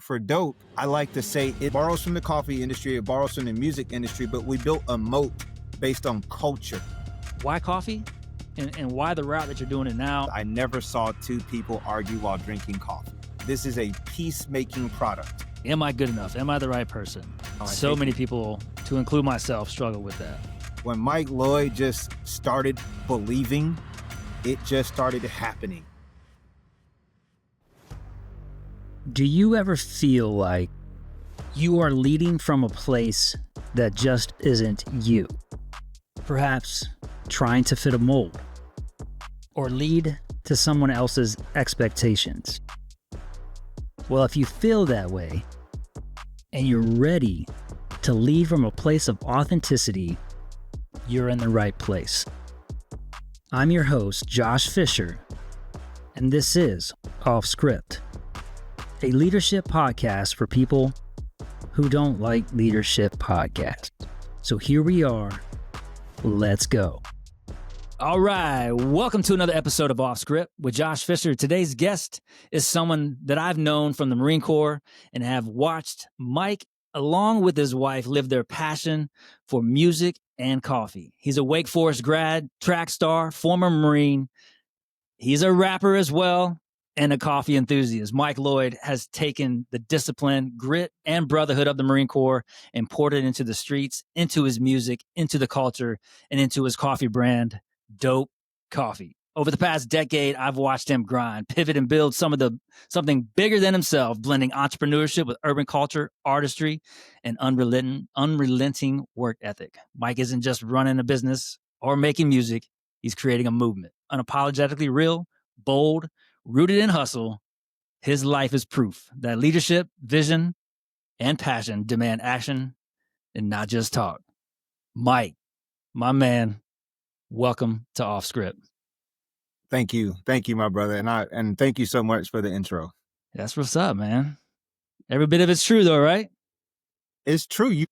For dope, I like to say it borrows from the coffee industry, it borrows from the music industry, but we built a moat based on culture. Why coffee? And why the route that you're doing it now? I never saw two people argue while drinking coffee. This is a peacemaking product. Am I good enough? Am I the right person? So many people, to include myself, struggle with that. When Mike Loyd just started believing, it just started happening. Do you ever feel like you are leading from a place that just isn't you? Perhaps trying to fit a mold or lead to someone else's expectations. Well, if you feel that way and you're ready to lead from a place of authenticity, you're in the right place. I'm your host, Josh Fisher, and this is Off Script, a leadership podcast for people who don't like leadership podcasts. So here we are. Let's go. All right. Welcome to another episode of Off Script with Josh Fisher. Today's guest is someone that I've known from the Marine Corps and have watched Mike, along with his wife, live their passion for music and coffee. He's a Wake Forest grad, track star, former Marine. He's a rapper as well, and a coffee enthusiast. Mike Loyd has taken the discipline, grit, and brotherhood of the Marine Corps and poured it into the streets, into his music, into the culture, and into his coffee brand, Dope Coffee. Over the past decade, I've watched him grind, pivot, and build something bigger than himself, blending entrepreneurship with urban culture, artistry, and unrelenting work ethic. Mike isn't just running a business or making music. He's creating a movement, unapologetically real, bold, rooted in hustle. His life is proof that leadership, vision, and passion demand action and not just talk. Mike, my man, welcome to Off Script. Thank you, my brother, and thank you so much for the intro. That's what's up, man. Every bit of it's true, though, right? It's true. You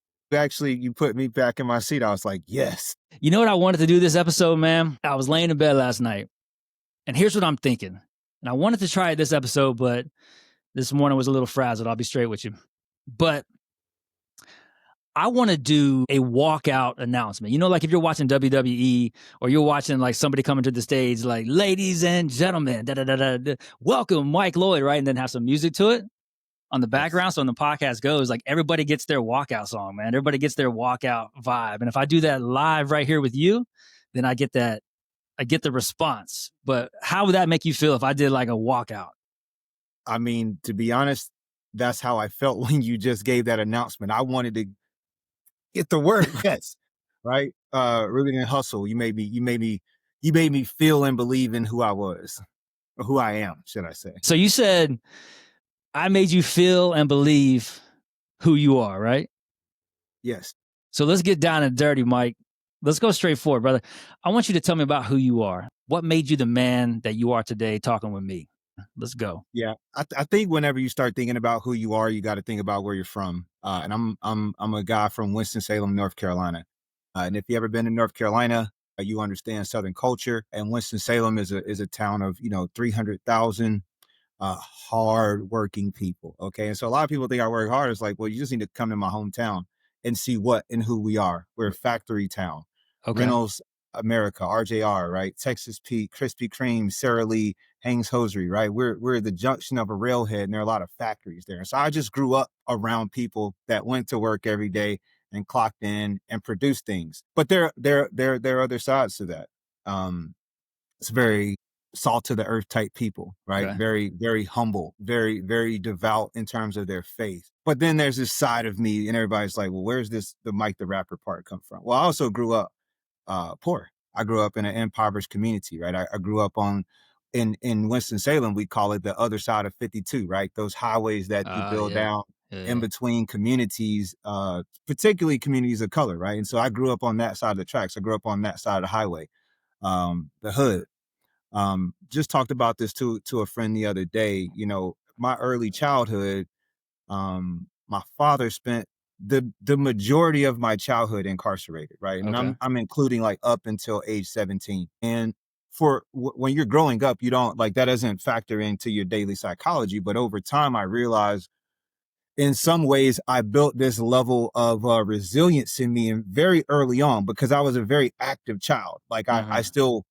put me back in my seat. I was like, yes. You know what I wanted to do this episode, man? I was laying in bed last night, and here's what I'm thinking. And I wanted to try it this episode, but this morning was a little frazzled. I'll be straight with you. But I want to do a walkout announcement. You know, like if you're watching WWE or you're watching like somebody coming to the stage, like, ladies and gentlemen, welcome Mike Loyd, right? And then have some music to it on the background. So when the podcast goes, like everybody gets their walkout song, man. Everybody gets their walkout vibe. And if I do that live right here with you, then I get the response. But how would that make you feel if I did like a walkout? I mean, to be honest, that's how I felt when you just gave that announcement. I wanted to get the word, yes, right? Rooted in hustle. You made me feel and believe in who I was, or who I am, should I say. So you said, I made you feel and believe who you are, right? Yes. So let's get down and dirty, Mike. Let's go straight forward, brother. I want you to tell me about who you are. What made you the man that you are today talking with me? Let's go. Yeah, I think whenever you start thinking about who you are, you got to think about where you're from. And I'm a guy from Winston-Salem, North Carolina. And if you ever been to North Carolina, you understand Southern culture. And Winston-Salem is a town of 300,000 hard-working people. Okay, and so a lot of people think I work hard. It's like, well, you just need to come to my hometown and see what and who we are. We're a factory town. Okay. Reynolds America, RJR, right? Texas Pete, Krispy Kreme, Sara Lee, Hanes Hosiery, right? We're the junction of a railhead, and there are a lot of factories there. So I just grew up around people that went to work every day and clocked in and produced things. But there are other sides to that. It's very salt to the earth type people, right? Okay. Very, very humble, very, very devout in terms of their faith. But then there's this side of me, and everybody's like, well, where's the Mike the rapper part come from? Well, I also grew up poor. I grew up in an impoverished community, right? I grew up in Winston-Salem, we call it the other side of 52, right? Those highways that you build down in between communities, particularly communities of color, right? And so I grew up on that side of the tracks. I grew up on that side of the highway, the hood. Just talked about this to a friend the other day. My early childhood, my father spent the majority of my childhood incarcerated, right? And Okay. I'm including like up until age 17. And for when you're growing up, you don't like that doesn't factor into your daily psychology. But over time, I realized in some ways, I built this level of resilience in me and very early on because I was a very active child. Like I still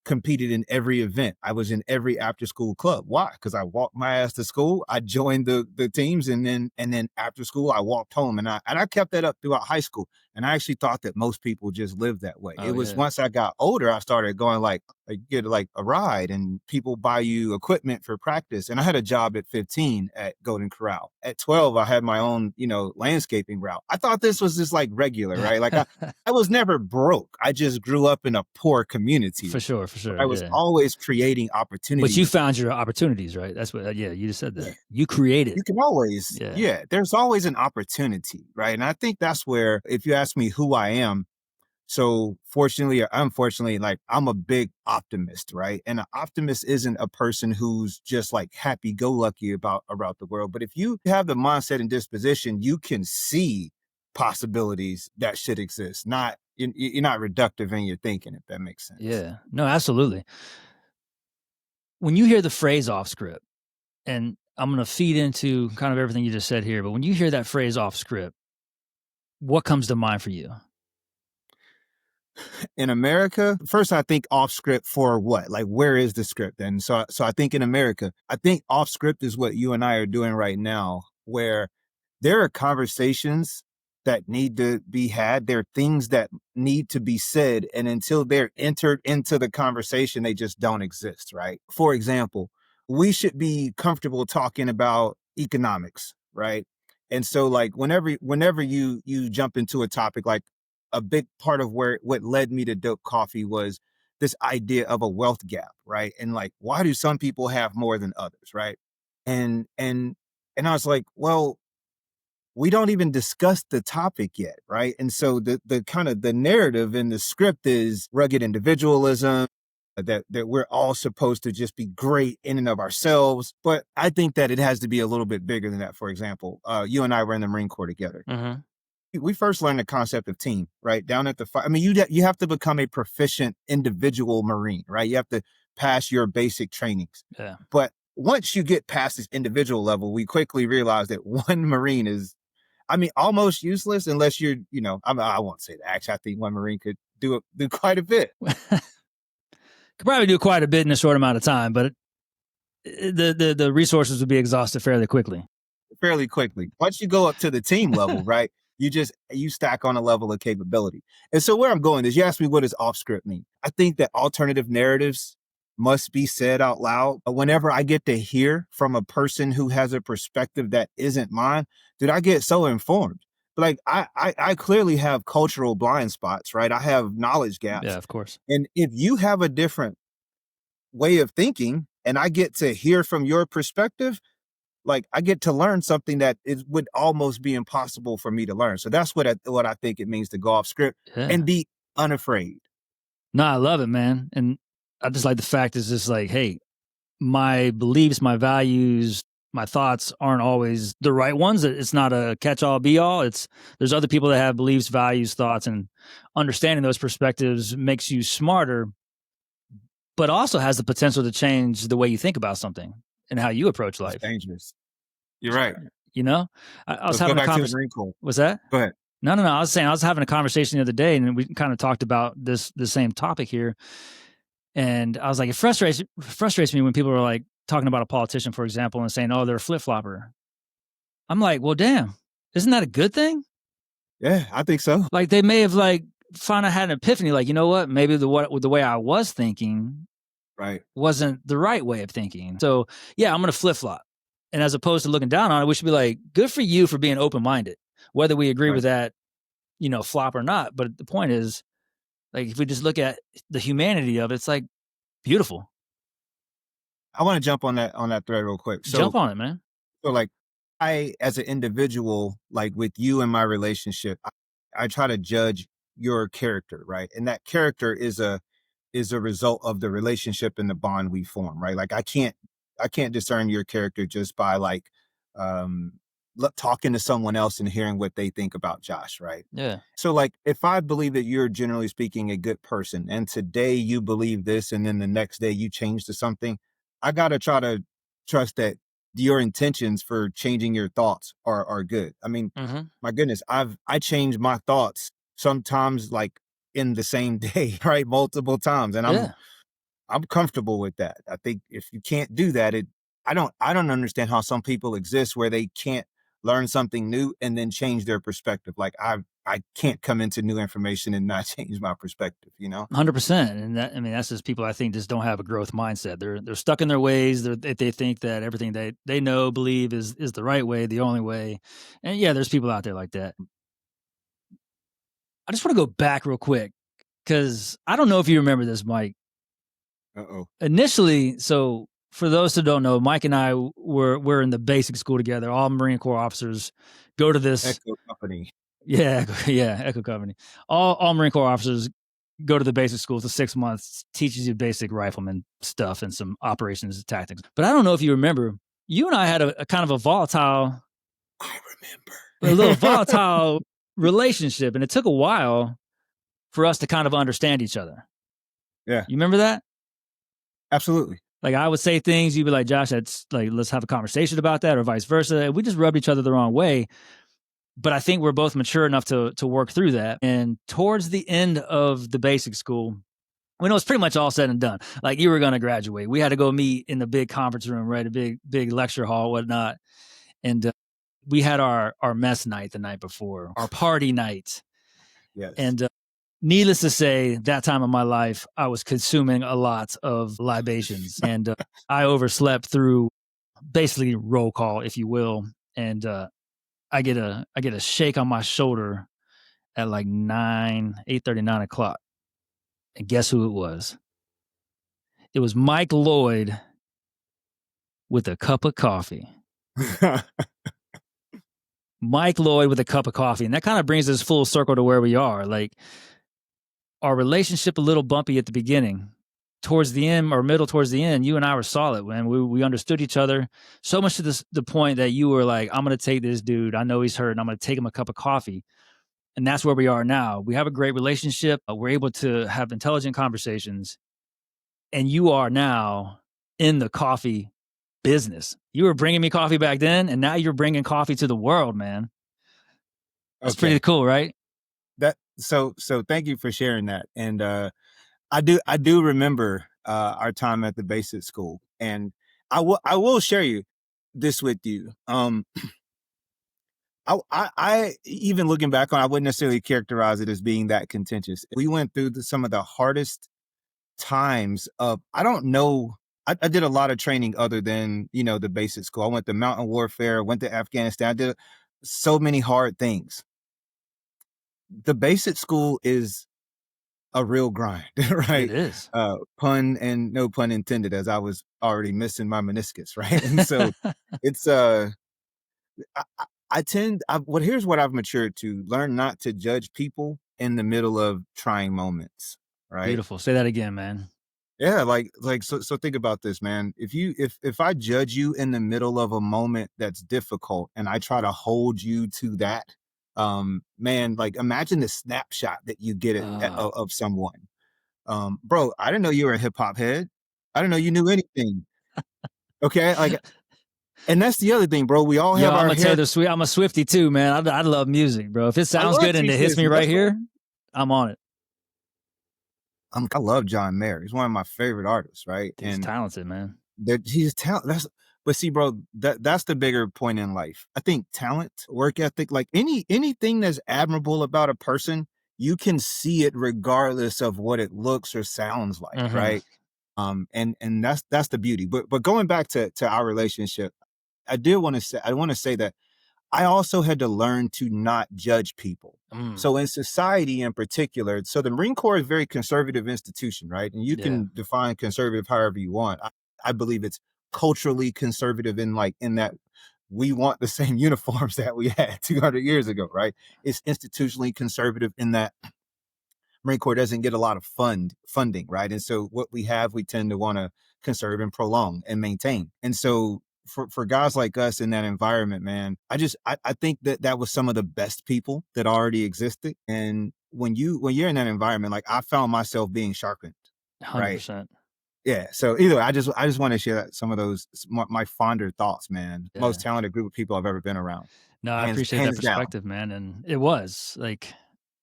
competed in every event. I was in every after school club. Why? Because I walked my ass to school. I joined the teams, and then after school I walked home, and I kept that up throughout high school. And I actually thought that most people just lived that way. Oh, It was yeah. once I got older, I started going like get like a ride, and people buy you equipment for practice. And I had a job at 15 at Golden Corral. At 12, I had my own, landscaping route. I thought this was just like regular, right? Like I was never broke. I just grew up in a poor community. For sure. I was Yeah. always creating opportunities. But you found your opportunities, right? That's what, yeah, you just said that. Yeah. You created. You can always, there's always an opportunity, right? And I think that's where, if you ask me who I am, so fortunately or unfortunately, like I'm a big optimist, right? And an optimist isn't a person who's just like happy-go-lucky about the world. But if you have the mindset and disposition, you can see possibilities that should exist. You're not reductive in your thinking, if that makes sense. Yeah. No, absolutely. When you hear the phrase off script, and I'm going to feed into kind of everything you just said here, but when you hear that phrase off script, what comes to mind for you? In America, first I think off script for what? Like, where is the script? And so I think in America, I think off script is what you and I are doing right now, where there are conversations that need to be had. There are things that need to be said. And until they're entered into the conversation, they just don't exist, right? For example, we should be comfortable talking about economics, right? And so like whenever you jump into a topic, like a big part of what led me to Dope Coffee was this idea of a wealth gap, right? And like, why do some people have more than others, right? And I was like, well, we don't even discuss the topic yet, right? And so the kind of the narrative in the script is rugged individualism, that we're all supposed to just be great in and of ourselves. But I think that it has to be a little bit bigger than that. For example, you and I were in the Marine Corps together. We first learned the concept of team, right? Down at the fire. I mean, you have to become a proficient individual Marine, right? You have to pass your basic trainings. Yeah. But once you get past this individual level, we quickly realize that one Marine is, almost useless unless you're, I won't say that. Actually, I think one Marine could do quite a bit. Could probably do quite a bit in a short amount of time, but the resources would be exhausted fairly quickly. Once you go up to the team level, right? You stack on a level of capability. And so where I'm going is, you asked me, what does off script mean? I think that alternative narratives must be said out loud. Whenever I get to hear from a person who has a perspective that isn't mine, dude, I get so informed. Like I clearly have cultural blind spots, right? I have knowledge gaps. Yeah, of course. And if you have a different way of thinking and I get to hear from your perspective, like I get to learn something that would almost be impossible for me to learn. So that's what I think it means to go off script and be unafraid. No, I love it, man. And I just like the fact is just like, hey, my beliefs, my values, my thoughts aren't always the right ones. It's not a catch-all be-all. There's other people that have beliefs, values, thoughts, and understanding those perspectives makes you smarter, but also has the potential to change the way you think about something and how you approach life. It's dangerous. You're right. I was having a conversation. What's that? Go ahead. No. I was saying I was having a conversation the other day, and we kind of talked about the same topic here. And I was like, it frustrates me when people are like talking about a politician, for example, and saying, "Oh, they're a flip flopper." I'm like, well, damn, isn't that a good thing? Yeah, I think so. Like they may have like finally had an epiphany, like, you know what? Maybe the way I was thinking, right, wasn't the right way of thinking. So yeah, I'm gonna flip flop. And as opposed to looking down on it, we should be like, good for you for being open minded, whether we agree with that, flop or not. But the point is, like, if we just look at the humanity of it, it's like beautiful. I want to jump on that thread real quick. So, jump on it, man. So like I, as an individual, like with you in my relationship, I try to judge your character, right? And that character is a result of the relationship and the bond we form, right? Like I can't discern your character just by like talking to someone else and hearing what they think about Josh, right? Yeah. So like if I believe that you're generally speaking a good person and today you believe this and then the next day you change to something, I got to try to trust that your intentions for changing your thoughts are good. I mean, my goodness, I changed my thoughts sometimes like in the same day, right? Multiple times. And Yeah. I'm comfortable with that. I think if you can't do that, I don't understand how some people exist where they can't learn something new and then change their perspective. Like I can't come into new information and not change my perspective, you know? 100%. And that, I mean, that's just people I think just don't have a growth mindset. They're stuck in their ways. They think that everything they know, believe is the right way, the only way. And yeah, there's people out there like that. I just want to go back real quick because I don't know if you remember this, Mike. Uh-oh. Initially, so for those who don't know, Mike and I were in the basic school together. All Marine Corps officers go to this. Echo Company. Yeah, yeah, Echo Company. All Marine Corps officers go to the basic school for 6 months, teaches you basic rifleman stuff and some operations and tactics. But I don't know if you remember, you and I had a kind of a volatile, I remember. a little volatile relationship, and it took a while for us to kind of understand each other. Yeah. You remember that? Absolutely. Like I would say things, you'd be like, Josh, that's like, let's have a conversation about that, or vice versa. And we just rubbed each other the wrong way. But I think we're both mature enough to work through that. And towards the end of the basic school, when it was pretty much all said and done, like you were going to graduate, we had to go meet in the big conference room, right? A big lecture hall, whatnot. And we had our mess night the night before, our party night. Yes. And needless to say, that time of my life, I was consuming a lot of libations, and I overslept through basically roll call, if you will. And I get a shake on my shoulder at like 8:30, 9 o'clock. And guess who it was? It was Mike Loyd with a cup of coffee. Mike Loyd with a cup of coffee. And that kind of brings us full circle to where we are. Like our relationship a little bumpy at the beginning. Towards the end or middle towards the end, you and I were solid, man. We understood each other so much to the point that you were like, I'm going to take this dude. I know he's hurt, and I'm going to take him a cup of coffee. And that's where we are now. We have a great relationship. We're able to have intelligent conversations. And you are now in the coffee business. You were bringing me coffee back then, and now you're bringing coffee to the world, man. That's pretty cool, right? So thank you for sharing that. And I do remember our time at the basic school, and I will share this with you. I even looking back on, I wouldn't necessarily characterize it as being that contentious. We went through some of the hardest times of, I don't know. I did a lot of training other than, the basic school. I went to mountain warfare, went to Afghanistan. I did so many hard things. The basic school is a real grind, right? It is. Pun and no pun intended, as I was already missing my meniscus, right? And so it's, here's what I've matured to learn: not to judge people in the middle of trying moments, right? Beautiful. Say that again, man. Yeah, so think about this, man. If I judge you in the middle of a moment that's difficult and I try to hold you to that, man, like imagine the snapshot that you get of someone. Bro, I didn't know you were a hip hop head. I didn't know you knew anything. Okay, like, and that's the other thing, bro. We all have our hair. I'm a Swiftie too, man. I love music, bro. If it sounds good and it hits me right here, I'm on it. I love John Mayer. He's one of my favorite artists, right? He's talented, man. He's talented. But see, bro, that's the bigger point in life. I think talent, work ethic, like anything that's admirable about a person, you can see it regardless of what it looks or sounds like, right? And that's the beauty. But going back to our relationship, I want to say that I also had to learn to not judge people. So in society in particular, so the Marine Corps is a very conservative institution, right? And you can define conservative however you want. I believe it's culturally conservative in that we want the same uniforms that we had 200 years ago, right? It's institutionally conservative in that Marine Corps doesn't get a lot of funding, right? And so what we have, we tend to want to conserve and prolong and maintain. And so for guys like us in that environment, man, I think that was some of the best people that already existed. And when you're in that environment, like I found myself being sharpened, right? 100%. Yeah. So either way, I just want to share that, some of those my fonder thoughts, man. Most Yeah. talented group of people I've ever been around, No, I appreciate that hands down. perspective, man. And it was like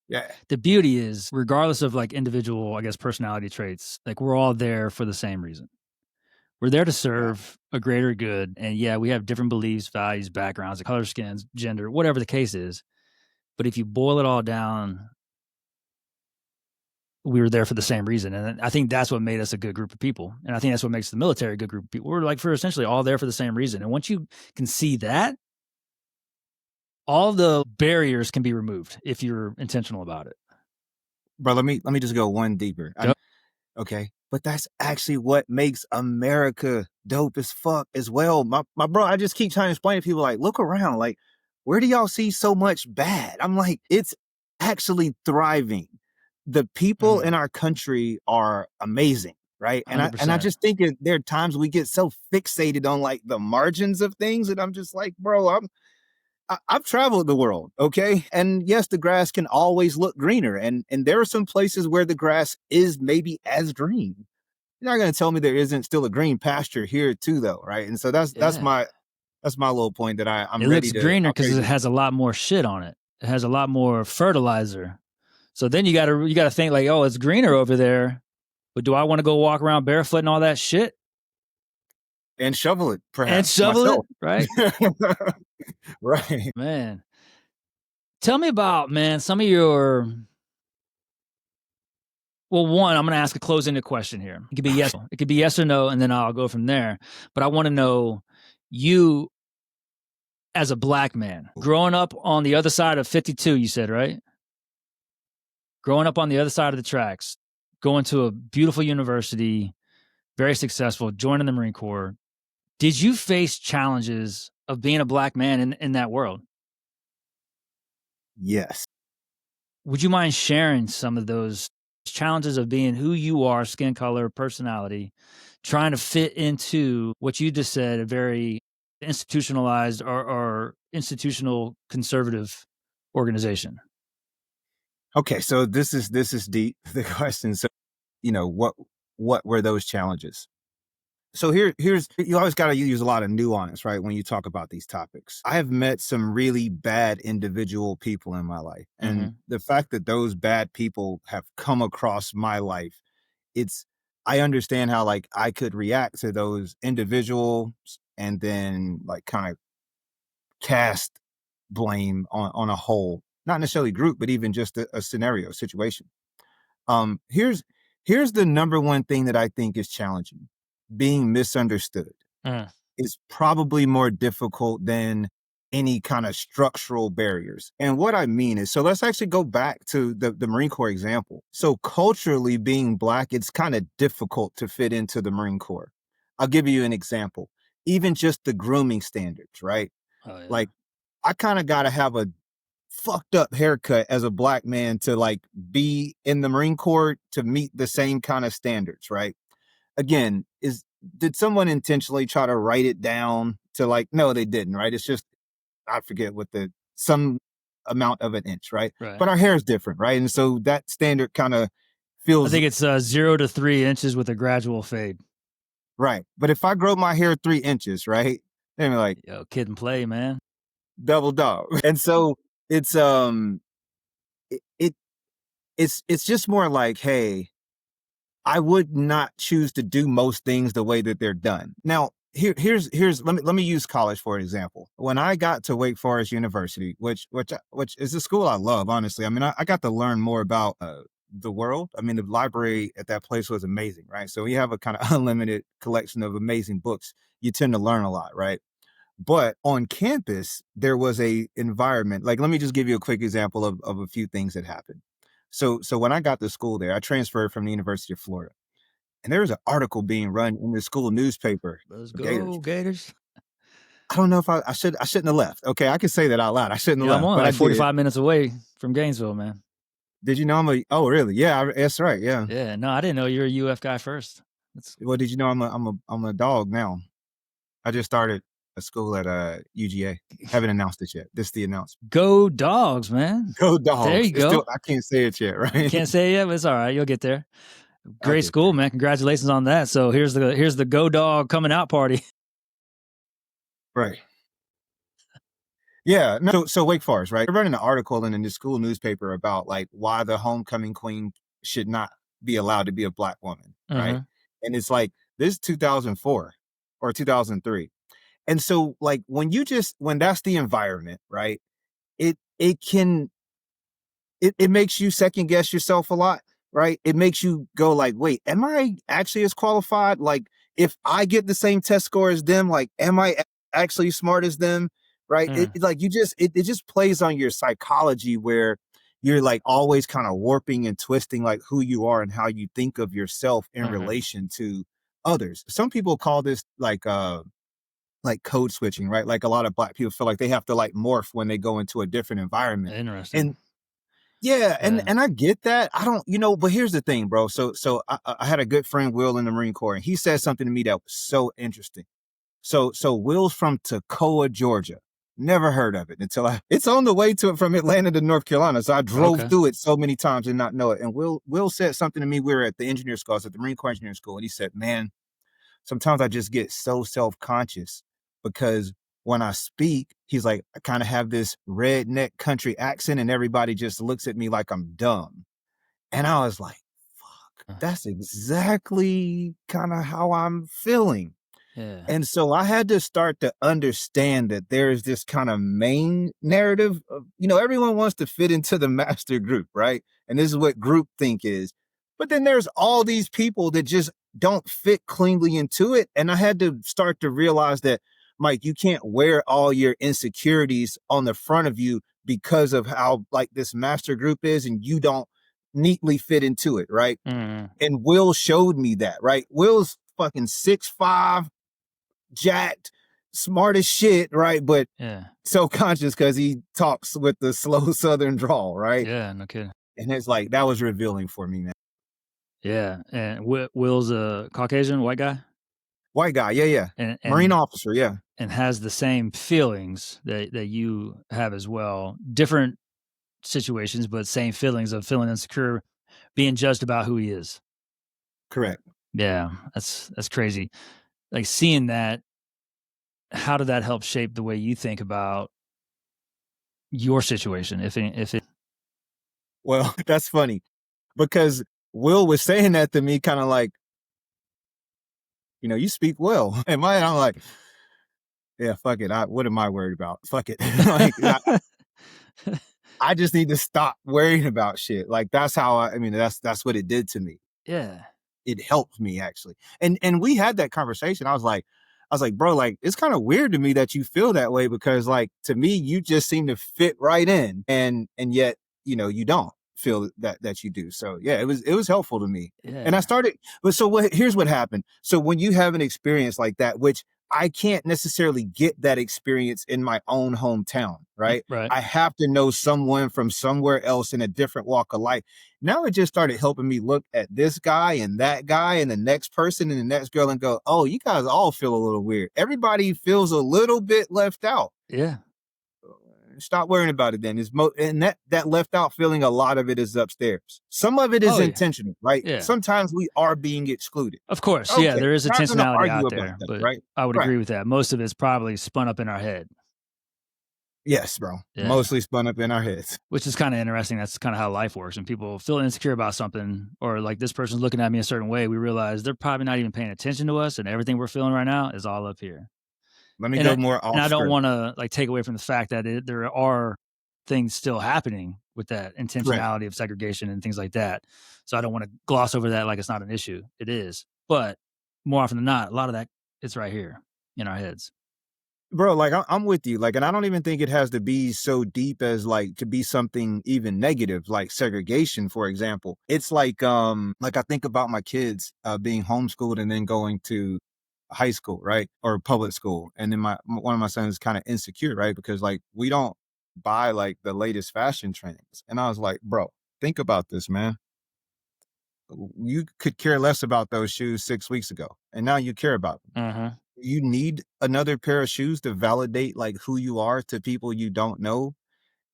Yeah. the beauty is, regardless of like individual, I guess, personality traits, like we're all there for the same reason. We're there to Yeah. serve a greater good. And yeah, we have different beliefs, values, backgrounds, color, skins, gender, whatever the case is. But if you boil it all down, we were there for the same reason. And I think that's what made us a good group of people. And I think that's what makes the military a good group of people. We're like, for essentially all there for the same reason. And once you can see that, all the barriers can be removed if you're intentional about it. Bro, let me just go one deeper. Yep. Okay. But that's actually what makes America dope as fuck as well. My bro, I just keep trying to explain to people, like, look around, like, where do y'all see so much bad? I'm like, it's actually thriving. The people in our country are amazing, right? And I 100%. just think there are times we get so fixated on like the margins of things, and I'm just like, bro, I've traveled the world, okay? And yes, the grass can always look greener. And there are some places where the grass is maybe as green. You're not gonna tell me there isn't still a green pasture here too, though, right? And so that's my little point that I'm it ready looks to. greener because it has a lot more shit on it. It has a lot more fertilizer. So then you gotta think like, oh, it's greener over there, but do I want to go walk around barefoot and all that shit? And shovel it, And perhaps. shovel myself. it, right? Right. Man. Tell me about, man, some of your. Well, one, I'm going to ask a close-ended question here. It could be yes. It could be yes or no, and then I'll go from there. But I want to know, you as a black man, growing up on the other side of 52, you said, right? Growing up on the other side of the tracks, going to a beautiful university, very successful, joining the Marine Corps. Did you face challenges of being a black man in that world? Yes. Would you mind sharing some of those challenges of being who you are, skin color, personality, trying to fit into what you just said, a very institutionalized or institutional conservative organization? Okay, so this is deep, the question. So, what were those challenges? So here's you always got to use a lot of nuance, right, when you talk about these topics. I have met some really bad individual people in my life, and the fact that those bad people have come across my life, I understand how like I could react to those individuals and then like kind of cast blame on a whole, not necessarily group, but even just a scenario situation. Here's the number one thing that I think is challenging: being misunderstood is probably more difficult than any kind of structural barriers. And what I mean is, so let's actually go back to the Marine Corps example. So culturally, being Black, it's kind of difficult to fit into the Marine Corps. I'll give you an example. Even just the grooming standards, right? Oh, yeah. Like, I kind of got to have a fucked up haircut as a Black man to like be in the Marine Corps to meet the same kind of standards, right? Again, did someone intentionally try to write it down to like, no, they didn't, right? It's just, I forget what some amount of an inch, right? But our hair is different, right? And so that standard kind of feels. I think it's 0 to 3 inches with a gradual fade. Right. But if I grow my hair 3 inches, right? Then we're like, yo, kid and play, man. Double dog. And so it's it's just more like, hey, I would not choose to do most things the way that they're done. Now, here's let me use college for an example. When I got to Wake Forest University, which is a school I love, honestly. I mean, I got to learn more about the world. I mean, the library at that place was amazing, right? So you have a kind of unlimited collection of amazing books. You tend to learn a lot, right? But on campus, there was a environment. Like, let me just give you a quick example of a few things that happened. So when I got to school there, I transferred from the University of Florida, and there was an article being run in the school newspaper. Let's go, Gators. I don't know if I shouldn't have left. Okay, I can say that out loud. I shouldn't have left. I'm only but like 45 minutes away from Gainesville, man. Did you know oh, really? Yeah, that's right. Yeah. Yeah. No, I didn't know you were a UF guy first. Well, did you know I'm a dog now? I just started a school at UGA. Haven't announced it yet. This is the announcement. Go Dogs, man. Go Dogs. There you go. I can't say it yet, right? Can't say it yet, but it's all right. You'll get there. Great did school, great. man. Congratulations on that. So here's the Go Dog coming out party. Right. Yeah. No, so Wake Forest, right? They're running an article in the school newspaper about like why the homecoming queen should not be allowed to be a Black woman, right? Uh-huh. And it's like this is 2004 or 2003. And so like when that's the environment, right? It can it makes you second guess yourself a lot, right? It makes you go like, wait, am I actually as qualified? Like, if I get the same test score as them, like, am I actually smart as them? Right? Like it just plays on your psychology where you're like always kind of warping and twisting like who you are and how you think of yourself in relation to others. Some people call this like code switching, right? Like a lot of Black people feel like they have to like morph when they go into a different environment. Interesting. And yeah, and Yeah. and I get that. I don't, but here's the thing, bro. So I had a good friend, Will, in the Marine Corps, and he said something to me that was so interesting. So Will's from Toccoa, Georgia. Never heard of it until it's on the way to it from Atlanta to North Carolina. So I drove Okay. through it so many times and not know it. And Will said something to me. We were at the engineer school, I was at the Marine Corps engineering school, and he said, man, sometimes I just get so self-conscious because when I speak, he's like, I kind of have this redneck country accent and everybody just looks at me like I'm dumb. And I was like, fuck, that's exactly kind of how I'm feeling. Yeah. And so I had to start to understand that there is this kind of main narrative of, everyone wants to fit into the master group, right? And this is what groupthink is. But then there's all these people that just don't fit cleanly into it. And I had to start to realize that, Mike, you can't wear all your insecurities on the front of you because of how like this master group is and you don't neatly fit into it, right? Mm. And Will showed me that, right? Will's fucking 6'5", jacked, smart as shit, right? But Yeah. self-conscious because he talks with the slow Southern drawl, right? Yeah. No kidding. And it's like that was revealing for me, man. Yeah. And Will's a Caucasian white guy, White guy, yeah. and Marine officer, yeah. and has the same feelings that you have as well. Different situations, but same feelings of feeling insecure, being judged about who he is. Correct. Yeah, that's crazy. Like seeing that, how did that help shape the way you think about your situation? If it, Well, that's funny because Will was saying that to me kind of like, you speak well. And I'm like, yeah, fuck it. What am I worried about? Fuck it. Like, I just need to stop worrying about shit. Like that's how that's what it did to me. yeah, It helped me actually. And we had that conversation. I was like, bro, like it's kind of weird to me that you feel that way because like to me, you just seem to fit right in. And yet, you don't feel that you do. So yeah, it was helpful to me. yeah. And I started, but so here's what happened. So when you have an experience like that, which I can't necessarily get that experience in my own hometown, right? Right. I have to know someone from somewhere else in a different walk of life. Now it just started helping me look at this guy and that guy and the next person and the next girl and go, oh, you guys all feel a little weird. Everybody feels a little bit left out. Yeah. Stop worrying about it then. And that left out feeling, a lot of it is upstairs. Some of it is intentional, right? Yeah. Sometimes we are being excluded. Of course. Okay, Yeah, there is not gonna intentionality argue out about there, that, but right? I would Right. agree with that. Most of it's probably spun up in our head. Yes, bro. Yeah. Mostly spun up in our heads. Which is kind of interesting. That's kind of how life works. When people feel insecure about something, or like this person's looking at me a certain way, we realize they're probably not even paying attention to us, and everything we're feeling right now is all up here. Let me go more off And I don't script. want to like take away from the fact that there are things still happening with that intentionality of segregation and things like that. So I don't want to gloss over that like it's not an issue. It is. But more often than not, a lot of that, it's right here in our heads. Bro, like I'm with you. Like, and I don't even think it has to be so deep as like to be something even negative, like segregation, for example. It's like I think about my kids being homeschooled and then going to high school, right? Or public school. And then one of my sons is kind of insecure, right? Because like we don't buy like the latest fashion trends. And I was like, bro, think about this, man. You could care less about those shoes 6 weeks ago, and now you care about them. Uh-huh. You need another pair of shoes to validate like who you are to people you don't know.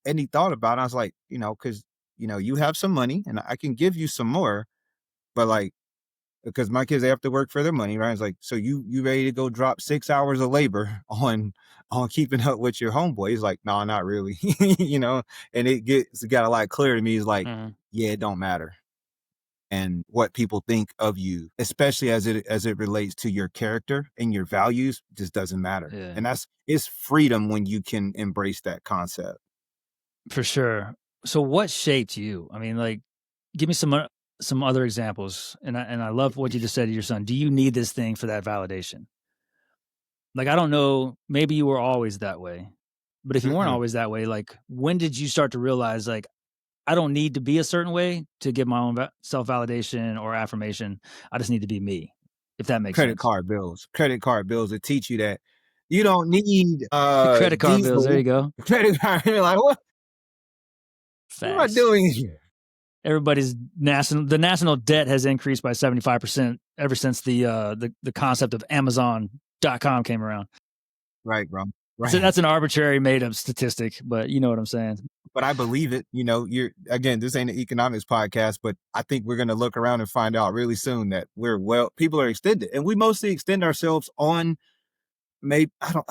And he thought about it. I was like, because you have some money and I can give you some more, but like because my kids, they have to work for their money, right? It's like, so you ready to go drop 6 hours of labor on keeping up with your homeboy? He's like, no, not really. And it got a lot clearer to me. He's like, Mhm. yeah, it don't matter. And what people think of you, especially as it relates to your character and your values, just doesn't matter. Yeah, And it's freedom when you can embrace that concept. for sure. So what shaped you? I mean, like, give me some other examples. And I love what you just said to your son. Do you need this thing for that validation? Like, I don't know, maybe you were always that way. But if you weren't Mm-mm. always that way, like, when did you start to realize, like, I don't need to be a certain way to get my own self-validation or affirmation. I just need to be me, if that makes Credit sense. card bills. Credit card bills that teach you that you don't need Credit card bills, there you diesel go. credit card. You're like, what am I Facts. doing here? Everybody's national debt has increased by 75% ever since the concept of Amazon.com came around. Right, bro. So Right. that's an arbitrary made up statistic, but you know what I'm saying. But I believe it. You're again, this ain't an economics podcast, but I think we're gonna look around and find out really soon that people are extended. And we mostly extend ourselves on maybe I don't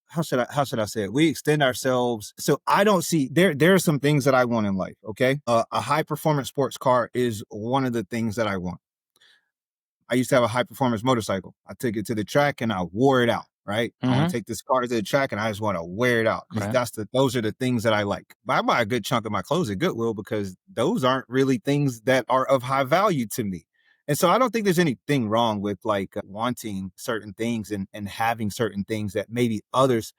how should I say it? We extend ourselves. So I don't see there are some things that I want in life. Okay. A high performance sports car is one of the things that I want. I used to have a high performance motorcycle. I took it to the track and I wore it out. Right. I want Mm-hmm. to take this car to the track and I just want to wear it out because Right. those are the things that I like. But I buy a good chunk of my clothes at Goodwill because those aren't really things that are of high value to me. And so I don't think there's anything wrong with like wanting certain things and having certain things that maybe others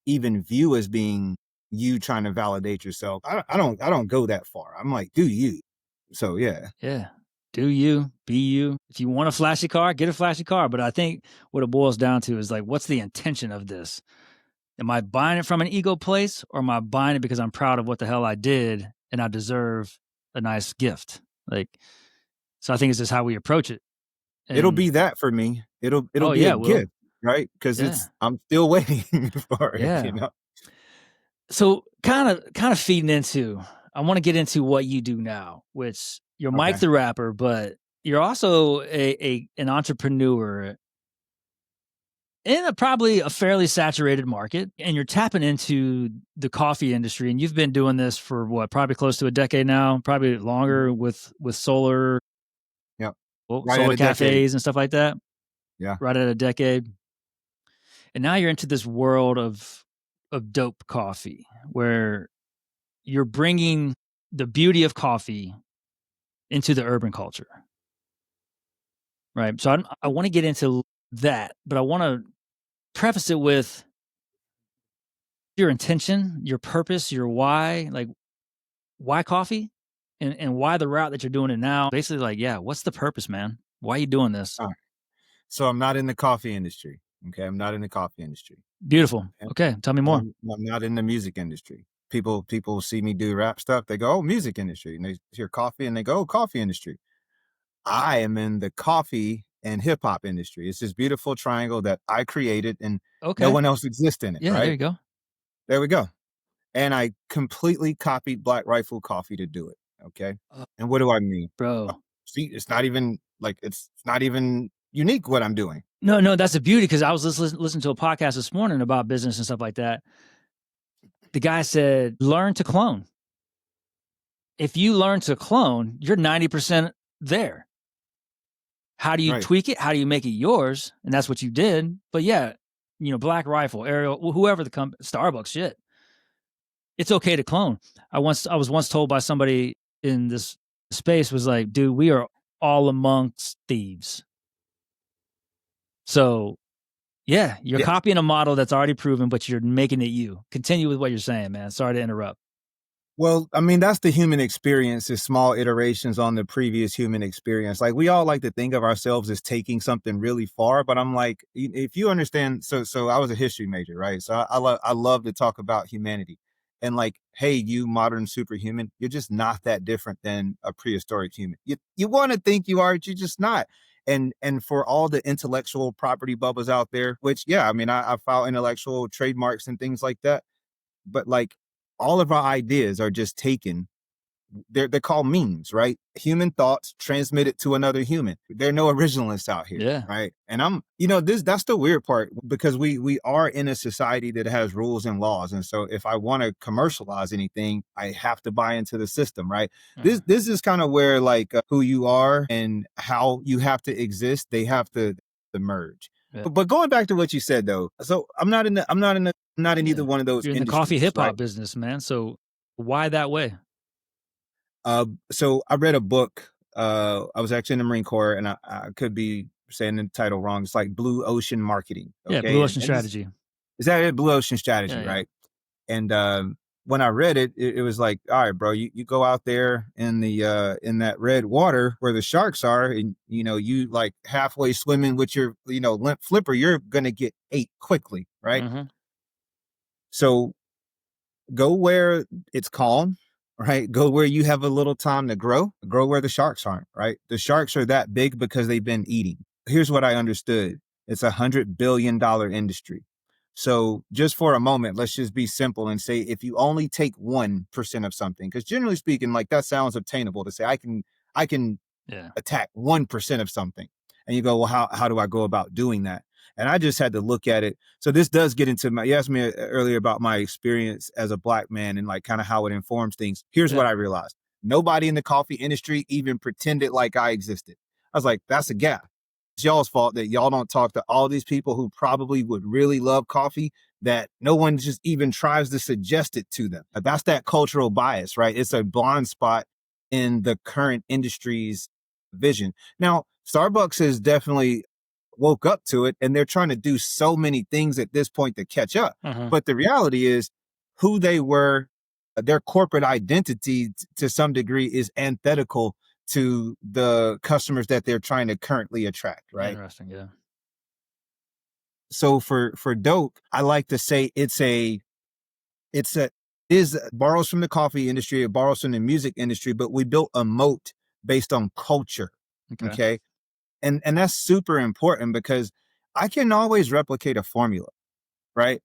even view as being you trying to validate yourself. I don't go that far. I'm like, do you? So yeah. Yeah. Do you, be you. If you want a flashy car, get a flashy car. But I think what it boils down to is like, what's the intention of this? Am I buying it from an ego place, or am I buying it because I'm proud of what the hell I did and I deserve a nice gift? Like, so I think it's just how we approach it. It'll And be that for me. It'll oh be a yeah, Will. gift, right? Because Yeah. I'm still waiting for it. Yeah. So kind of feeding into, I want to get into what you do now, which you're Mike Okay. the rapper, but you're also an entrepreneur in probably a fairly saturated market, and you're tapping into the coffee industry, and you've been doing this for what, probably close to a decade now, probably longer with solar, Yep. well, Right at solar a decade. cafes and stuff like that. Yeah. Right at a decade, and now you're into this world of dope coffee, where you're bringing the beauty of coffee into the urban culture, right? So I want to get into that, but I want to preface it with your intention, your purpose, your why. Like, why coffee, and why the route that you're doing it now? Basically, like, yeah, what's the purpose, man? Why are you doing this? All right. So I'm not in the coffee industry. Okay. I'm not in the coffee industry. Beautiful. And, Okay, tell me and more. I'm not in the music industry. People see me do rap stuff. They go, oh, music industry. And they hear coffee and they go, oh, coffee industry. I am in the coffee and hip hop industry. It's this beautiful triangle that I created and no Okay, one else exists in it. yeah, there Right. you go. There we go. And I completely copied Black Rifle Coffee to do it. Okay. Uh, And what do I mean? Bro, See, it's not even unique what I'm doing. no, that's the beauty, because I was listening to a podcast this morning about business and stuff like that. The guy said, learn to clone. If you learn to clone, you're 90% there. How do you Right. tweak it? How do you make it yours? And that's what you did. But yeah, Black Rifle, Ariel, whoever the company, Starbucks, shit. It's okay to clone. I was once told by somebody in this space, was like, dude, we are all amongst thieves. So yeah, you're Yeah. copying a model that's already proven, but you're making it you. Continue with what you're saying, man. Sorry to interrupt. Well, I mean, that's the human experience, is small iterations on the previous human experience. Like, we all like to think of ourselves as taking something really far, but I'm like, if you understand, so I was a history major, right? So I love to talk about humanity. And like, hey, you modern superhuman, you're just not that different than a prehistoric human. You want to think you are, but you're just not. And for all the intellectual property bubbles out there, which yeah, I mean, I file intellectual trademarks and things like that, but like all of our ideas are just taken they're called memes, right? Human thoughts transmitted to another human. There are no originalists out here, Yeah. right? And that's the weird part, because we are in a society that has rules and laws. And so if I want to commercialize anything, I have to buy into the system, right? This is kind of where like who you are and how you have to exist, they have to merge. Yeah. But going back to what you said though, so I'm not in either one of those. You're in the industries, coffee hip hop right? business, man. So why that way? So I read a book. I was actually in the Marine Corps, and I could be saying the title wrong. It's like Blue Ocean Marketing. Yeah, Okay, Blue Ocean and Strategy. is that it? Blue Ocean Strategy, Yeah. right? And when I read it, it was like, all right, bro, you go out there in the in that red water where the sharks are, and you like halfway swimming with your limp flipper, you're gonna get ate quickly, right? Mhm. So go where it's calm, right? Go where you have a little time to grow where the sharks aren't, right? The sharks are that big because they've been eating. Here's what I understood. It's $100 billion industry. So just for a moment, let's just be simple and say, if you only take 1% of something, because generally speaking, like that sounds obtainable to say, I can Yeah. attack 1% of something. And you go, well, how do I go about doing that? And I just had to look at it. So this does get into you asked me earlier about my experience as a Black man and like kind of how it informs things. Here's what I realized. Nobody in the coffee industry even pretended like I existed. I was like, that's a gap. It's y'all's fault that y'all don't talk to all these people who probably would really love coffee, that no one just even tries to suggest it to them. That's that cultural bias, right? It's a blind spot in the current industry's vision. Now, Starbucks has definitely woke up to it, and they're trying to do so many things at this point to catch up. But the reality is who they were, their corporate identity to some degree is antithetical to the customers that they're trying to currently attract, right? Interesting, yeah. So for Dope, I like to say it borrows from the coffee industry, it borrows from the music industry, but we built a moat based on culture. Okay. And that's super important, because I can always replicate a formula, right?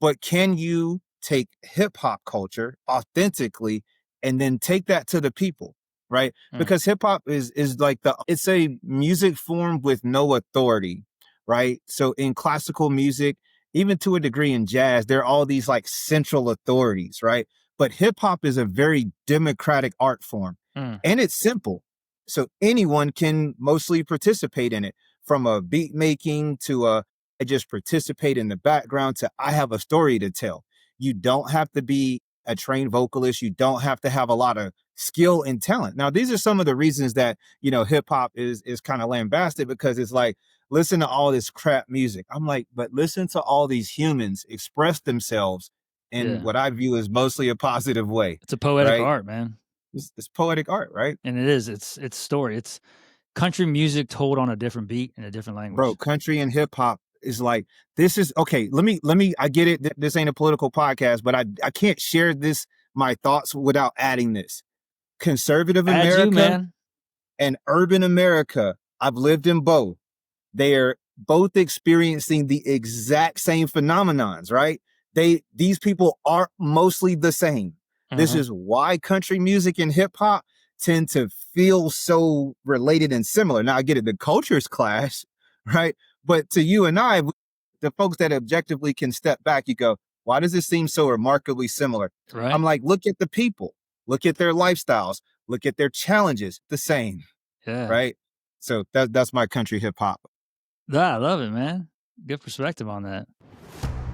But can you take hip hop culture authentically and then take that to the people, right? Because hip hop is like it's a music form with no authority, right? So in classical music, even to a degree in jazz, there are all these like central authorities, right? But hip hop is a very democratic art form, and it's simple. So anyone can mostly participate in it, from a beat making to I just participate in the background to I have a story to tell. You don't have to be a trained vocalist. You don't have to have a lot of skill and talent. Now, these are some of the reasons that, hip hop is kind of lambasted, because it's like, listen to all this crap music. I'm like, but listen to all these humans express themselves in what I view as mostly a positive way. It's a poetic right? art, man. It's poetic art, right? And it is. It's story. It's country music told on a different beat in a different language. Bro, country and hip hop is like, this is okay. Let me, I get it. This ain't a political podcast, but I can't share my thoughts without adding this. Conservative America and urban America. I've lived in both. They're both experiencing the exact same phenomenons, right? These people are mostly the same. This is why country music and hip hop tend to feel so related and similar. Now I get it, the cultures clash, right? But to you and I, the folks that objectively can step back, you go, why does this seem so remarkably similar? Right. I'm like, look at the people, look at their lifestyles, look at their challenges, the same. Yeah. Right. So that's my country hip hop. I love it, man. Good perspective on that.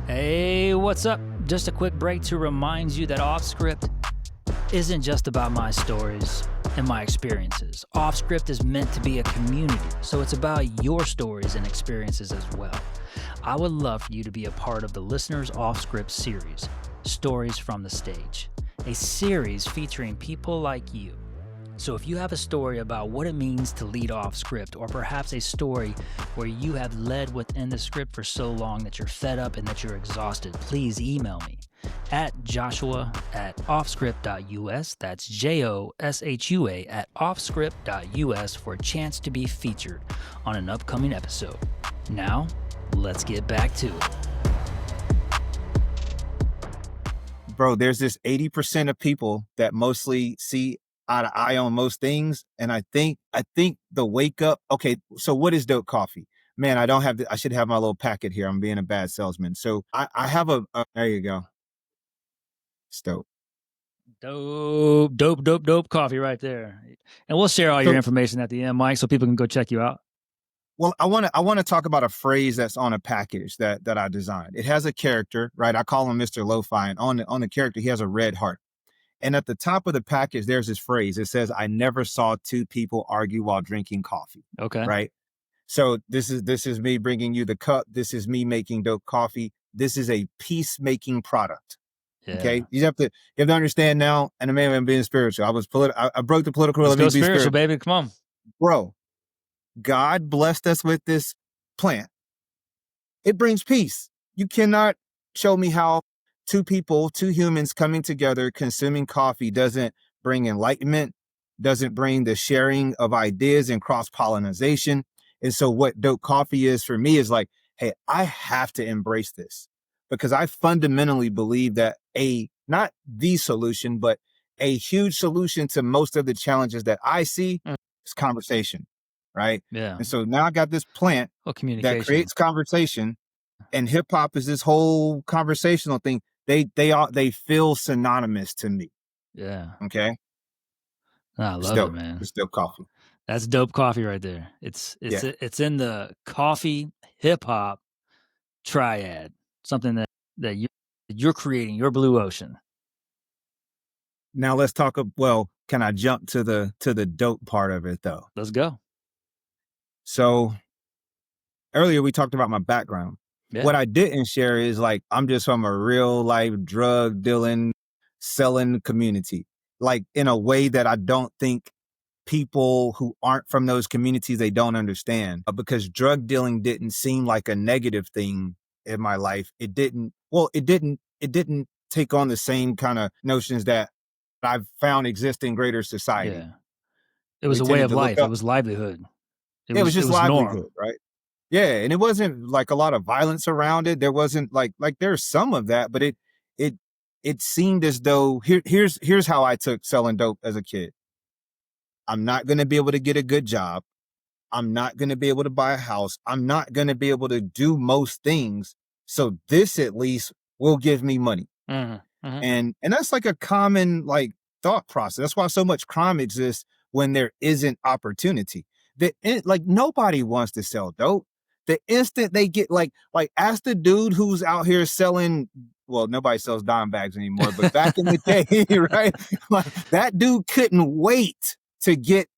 Hey, what's up? Just a quick break to remind you that Off Script isn't just about my stories and my experiences. Off Script is meant to be a community, so it's about your stories and experiences as well. I would love for you to be a part of the Listeners Off Script series, Stories from the Stage, a series featuring people like you. So if you have a story about what it means to lead off script, or perhaps a story where you have led within the script for so long that you're fed up and that you're exhausted, please email me at joshua@offscript.us. That's JOSHUA @offscript.us for a chance to be featured on an upcoming episode. Now, let's get back to it. Bro, there's this 80% of people that mostly see eye to eye on most things. And I think the wake up. Okay, so what is dope coffee? Man, I don't have. I should have my little packet here. I'm being a bad salesman. So I have there you go. It's dope. Dope coffee right there. And we'll share all your information at the end, Mike, so people can go check you out. Well, I want to talk about a phrase that's on a package that I designed. It has a character, right? I call him Mr. Lo-Fi, and on the character he has a red heart. And at the top of the package, there's this phrase. It says, "I never saw two people argue while drinking coffee." Okay. Right. So this is me bringing you the cup. This is me making dope coffee. This is a peacemaking product. Yeah. Okay. You have to understand now. And man, I'm being spiritual. I broke the political. Let's go spiritual, baby. Come on, bro. God blessed us with this plant. It brings peace. You cannot show me how two humans coming together, consuming coffee doesn't bring enlightenment, doesn't bring the sharing of ideas and cross-pollination. And so what dope coffee is for me is like, hey, I have to embrace this because I fundamentally believe that not the solution, but a huge solution to most of the challenges that I see is conversation. Right. Yeah. And so now I got this plant that creates conversation, and hip hop is this whole conversational thing. They feel synonymous to me. Yeah. Okay. I love it, man. It's dope coffee. That's dope coffee right there. It's in the coffee hip hop triad, something that you're creating, your blue ocean. Now let's talk. Well, can I jump to the dope part of it though? Let's go. So earlier we talked about my background. Yeah. What I didn't share is like, I'm just from a real life drug dealing, selling community, like in a way that I don't think people who aren't from those communities, they don't understand, because drug dealing didn't seem like a negative thing in my life. It didn't take on the same kind of notions that I've found exist in greater society. Yeah. It was a way of life. It was livelihood. It was just livelihood, right? Yeah, and it wasn't like a lot of violence around it. There wasn't like there's some of that, but it seemed as though here's how I took selling dope as a kid. I'm not going to be able to get a good job. I'm not going to be able to buy a house. I'm not going to be able to do most things. So this at least will give me money. Mm-hmm. Mm-hmm. And that's like a common like thought process. That's why so much crime exists when there isn't opportunity. Like nobody wants to sell dope. The instant they get like ask the dude who's out here selling, well, nobody sells dime bags anymore, but back in the day, right? Like that dude couldn't wait to get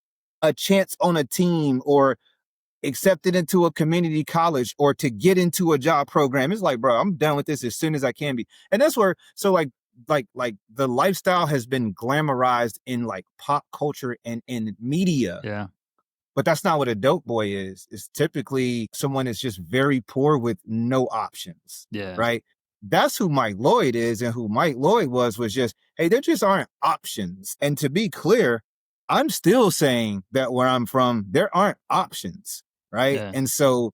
a chance on a team or accepted into a community college or to get into a job program. It's like, bro, I'm done with this as soon as I can be. And that's where, so like the lifestyle has been glamorized in like pop culture and in media. Yeah. But that's not what a dope boy is. It's typically someone that's just very poor with no options. Yeah. Right. That's who Mike Loyd is, and who Mike Loyd was just, hey, there just aren't options. And to be clear, I'm still saying that where I'm from, there aren't options. Right. Yeah. And so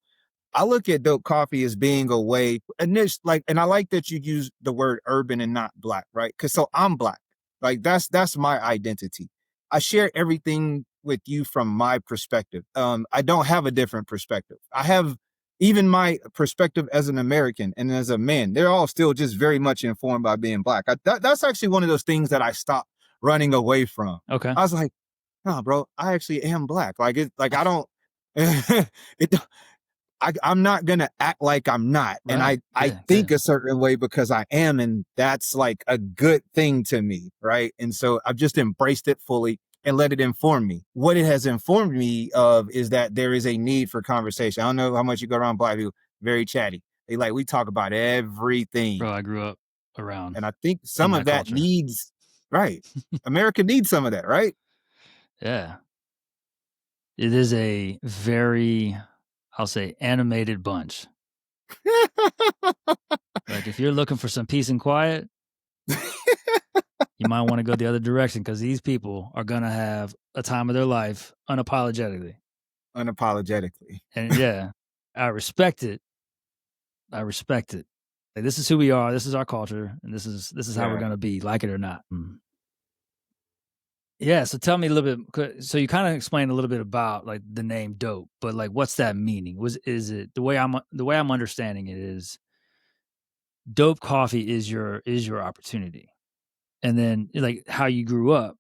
I look at dope coffee as being a way, and I like that you use the word urban and not black. Right. Because so I'm black. Like that's my identity. I share everything with you from my perspective. I don't have a different perspective. I have even my perspective as an American and as a man. They're all still just very much informed by being black. That's actually one of those things that I stopped running away from. Okay. I was like, no, bro, I actually am black. Like I don't, I'm not going to act like I'm not. Right. And I think a certain way because I am. And that's like a good thing to me. Right. And so I've just embraced it fully and let it inform me. What it has informed me of is that there is a need for conversation. I don't know how much you go around black people, very chatty. We talk about everything. Bro, I grew up around. And I think some of that needs, right. America needs some of that, right? Yeah. It is a very, I'll say, animated bunch. Like if you're looking for some peace and quiet, you might want to go the other direction because these people are going to have a time of their life unapologetically. And yeah, I respect it. Like, this is who we are. This is our culture. And this is how we're going to be, like it or not. Yeah, so tell me a little bit. So you kind of explained a little bit about like the name dope, but like what's that meaning? Is it the way I'm understanding it is dope coffee is your opportunity. And then like how you grew up,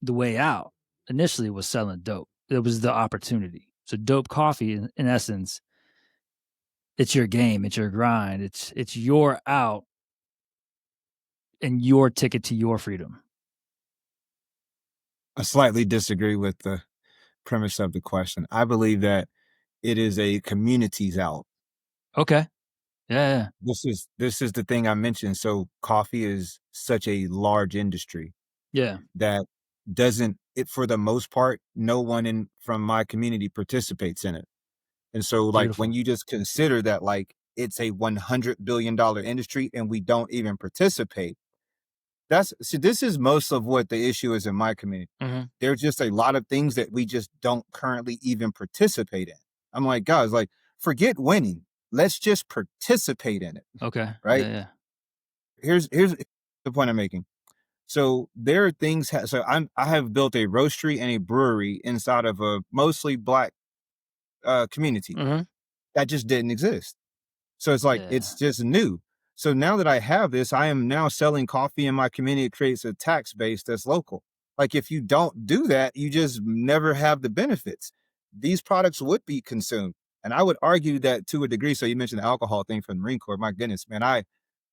the way out initially was selling dope. It was the opportunity. So dope coffee in essence, it's your game, it's your grind, it's your out and your ticket to your freedom. I slightly disagree with the premise of the question. I believe that it is a community's out. Okay. Yeah. This is the thing I mentioned. So coffee is such a large industry Yeah. that doesn't it for the most part, no one in from my community participates in it. And so like when Beautiful. you just consider that like it's a $100 billion industry and we don't even participate, this is most of what the issue is in my community. Mhm. There's just a lot of things that we just don't currently even participate in. I'm like, guys, like, forget winning. Let's just participate in it. Okay. Right. Yeah. Here's the point I'm making. So there are things. So I have built a roastery and a brewery inside of a mostly black community Mhm. that just didn't exist. So it's like Yeah. it's just new. So now that I have this, I am now selling coffee in my community. It creates a tax base that's local. Like if you don't do that, you just never have the benefits. These products would be consumed. And I would argue that to a degree. So you mentioned the alcohol thing from the Marine Corps. My goodness, man, I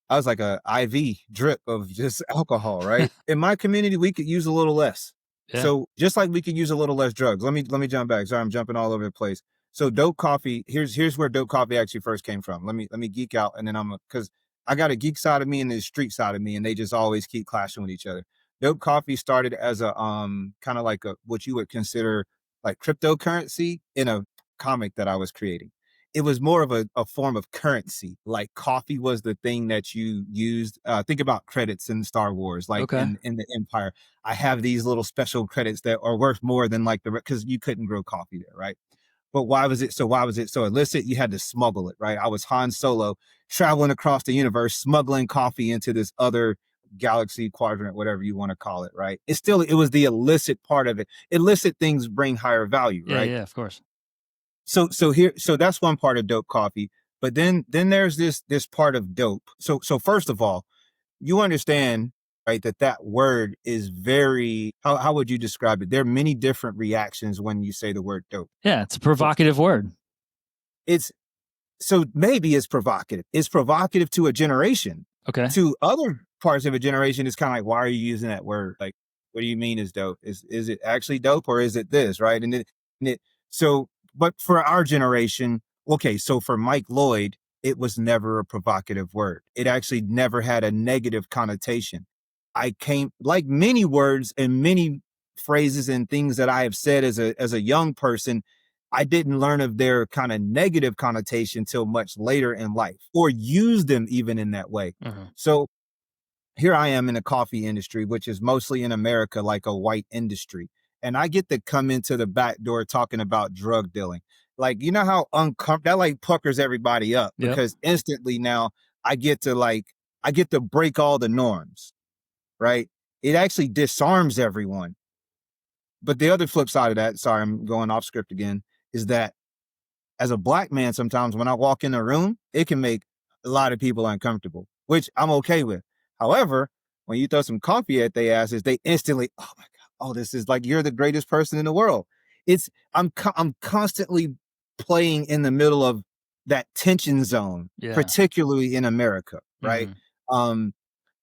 was like a IV drip of just alcohol, right? In my community, we could use a little less. Yeah. So just like we could use a little less drugs. Let me jump back. Sorry, I'm jumping all over the place. So dope coffee, here's where dope coffee actually first came from. Let me geek out and then because I got a geek side of me and the street side of me, and they just always keep clashing with each other. Dope coffee started as a kind of like a what you would consider like cryptocurrency in a comic that I was creating. It was more of a form of currency. Like coffee was the thing that you used. Think about credits in Star Wars, like Okay. in the Empire. I have these little special credits that are worth more than like because you couldn't grow coffee there, right? But why was it so illicit? You had to smuggle it, right? I was Han Solo traveling across the universe, smuggling coffee into this other galaxy quadrant, whatever you want to call it, right? It was the illicit part of it. Illicit things bring higher value, Yeah, right? yeah, of course. So that's one part of dope coffee. But then there's this part of dope. So first of all, you understand, right, that word is very how would you describe it? There are many different reactions when you say the word dope. Yeah, it's a So provocative word. it's so maybe it's provocative. It's provocative to a generation. Okay. To other parts of a generation, it's kind of like, why are you using that word? Like, what do you mean is dope? Is it actually dope or is it this? Right. And it so but for our generation, okay, so for Mike Loyd, it was never a provocative word. It actually never had a negative connotation. I came like many words and many phrases and things that I have said as a young person, I didn't learn of their kind of negative connotation till much later in life or use them even in that way. Mhm. So here I am in the coffee industry, which is mostly in America like a white industry. And I get to come into the back door talking about drug dealing. Like, you know how uncomfortable that like puckers everybody up Yep. because instantly now I get to I get to break all the norms, right? It actually disarms everyone. But the other flip side of that, sorry, I'm going off script again, is that as a black man, sometimes when I walk in a room, it can make a lot of people uncomfortable, which I'm okay with. However, when you throw some coffee at their asses, they instantly, oh my God, oh, this is like you're the greatest person in the world. I'm constantly playing in the middle of that tension zone, Yeah. particularly in America, right? Mhm. Um,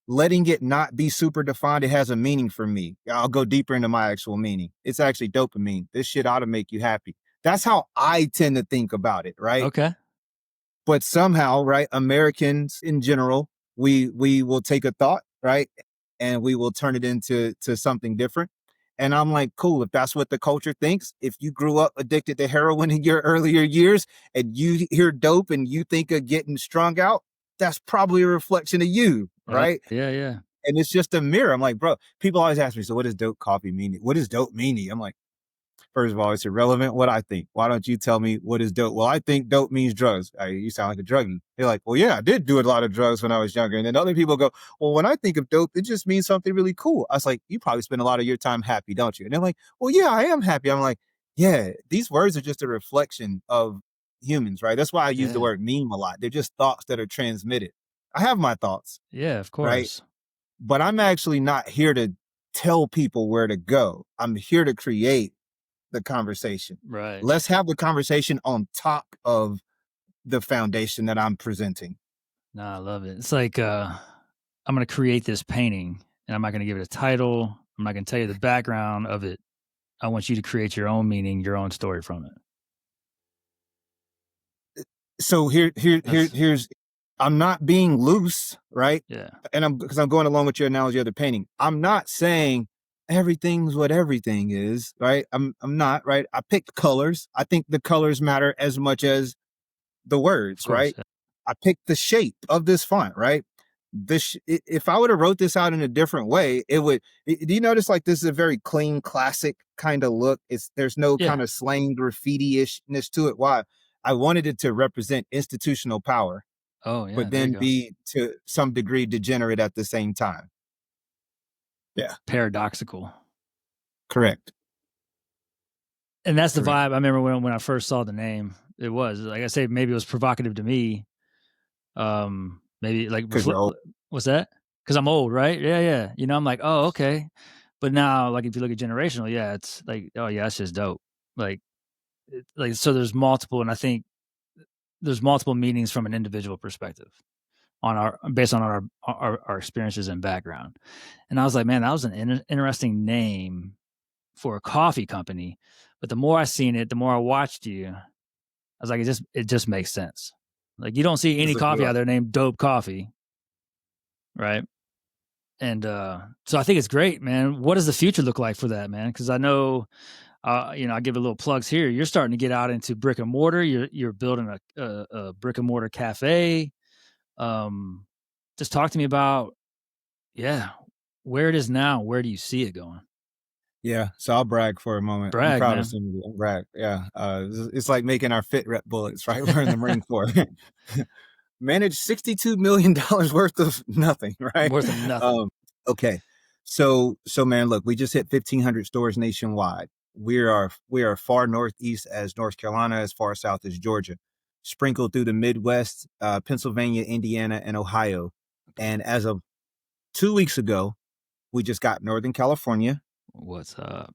letting it not be super defined, it has a meaning for me. I'll go deeper into my actual meaning. It's actually dopamine. This shit ought to make you happy. That's how I tend to think about it, right? Okay. But somehow, right, Americans in general, we will take a thought, right, and we will turn it into something different. And I'm like, cool, if that's what the culture thinks, if you grew up addicted to heroin in your earlier years and you hear dope and you think of getting strung out, that's probably a reflection of you, Yeah. right? Yeah, yeah. And it's just a mirror. I'm like, bro, people always ask me, so what does dope coffee mean? What does dope mean to you? I'm like, First of all, it's irrelevant what I think. Why don't you tell me what is dope? Well, I think dope means drugs. You sound like a druggie. They're like, well, yeah, I did do a lot of drugs when I was younger. And then other people go, well, when I think of dope, it just means something really cool. I was like, you probably spend a lot of your time happy, don't you? And they're like, well, yeah, I am happy. I'm like, yeah, these words are just a reflection of humans, right? That's why I use the word meme a lot. They're just thoughts that are transmitted. I have my thoughts, Yeah, of right? course. But I'm actually not here to tell people where to go. I'm here to create the conversation. Right. Let's have the conversation on top of the foundation that I'm presenting. No, I love it. It's like I'm going to create this painting, and I'm not going to give it a title. I'm not going to tell you the background of it. I want you to create your own meaning, your own story from it. So here's I'm not being loose, right? Yeah. And because I'm going along with your analogy of the painting. I'm not saying everything's what everything is, right? I'm not, right? I picked colors. I think the colors matter as much as the words, Of course, right? yeah. I picked the shape of this font, right? If I would have wrote this out in a different way, it would. Do you notice like this is a very clean, classic kind of look? There's no kind of slang graffiti-ishness to it. Why? I wanted it to represent institutional power, Oh, yeah. but then be to some degree degenerate at the same time. Yeah. Paradoxical. Correct. And that's the vibe. I remember when I first saw the name, it was like I say, maybe it was provocative to me. Maybe like what's that? Because I'm old, right? Yeah. You know, I'm like, oh, okay. But now, like if you look at generational, yeah, it's like, oh yeah, that's just dope. Like so there's multiple, and I think there's multiple meanings from an individual perspective based on our experiences and background. And I was like, man, that was an interesting name for a coffee company. But the more I seen it, the more I watched you, I was like, it just makes sense. Like you don't see any coffee out there named Dope Coffee, right? And so I think it's great, man. What does the future look like for that, man? Because I know, you know, I give a little plugs here. You're starting to get out into brick and mortar. You're building a brick and mortar cafe. Just talk to me about, where it is now. Where do you see it going? Yeah, so I'll brag for a moment. Brag, I'm proud man. of some of you. Brag, yeah. It's like making our fit rep bullets, right? We're in the Marine Corps. Managed $62 million worth of nothing, right? Worth of nothing. Okay, so man, look, we just hit 1,500 stores nationwide. We are far northeast as North Carolina, as far south as Georgia, sprinkled through the Midwest, Pennsylvania, Indiana, and Ohio. And as of 2 weeks ago, we just got Northern California. What's up?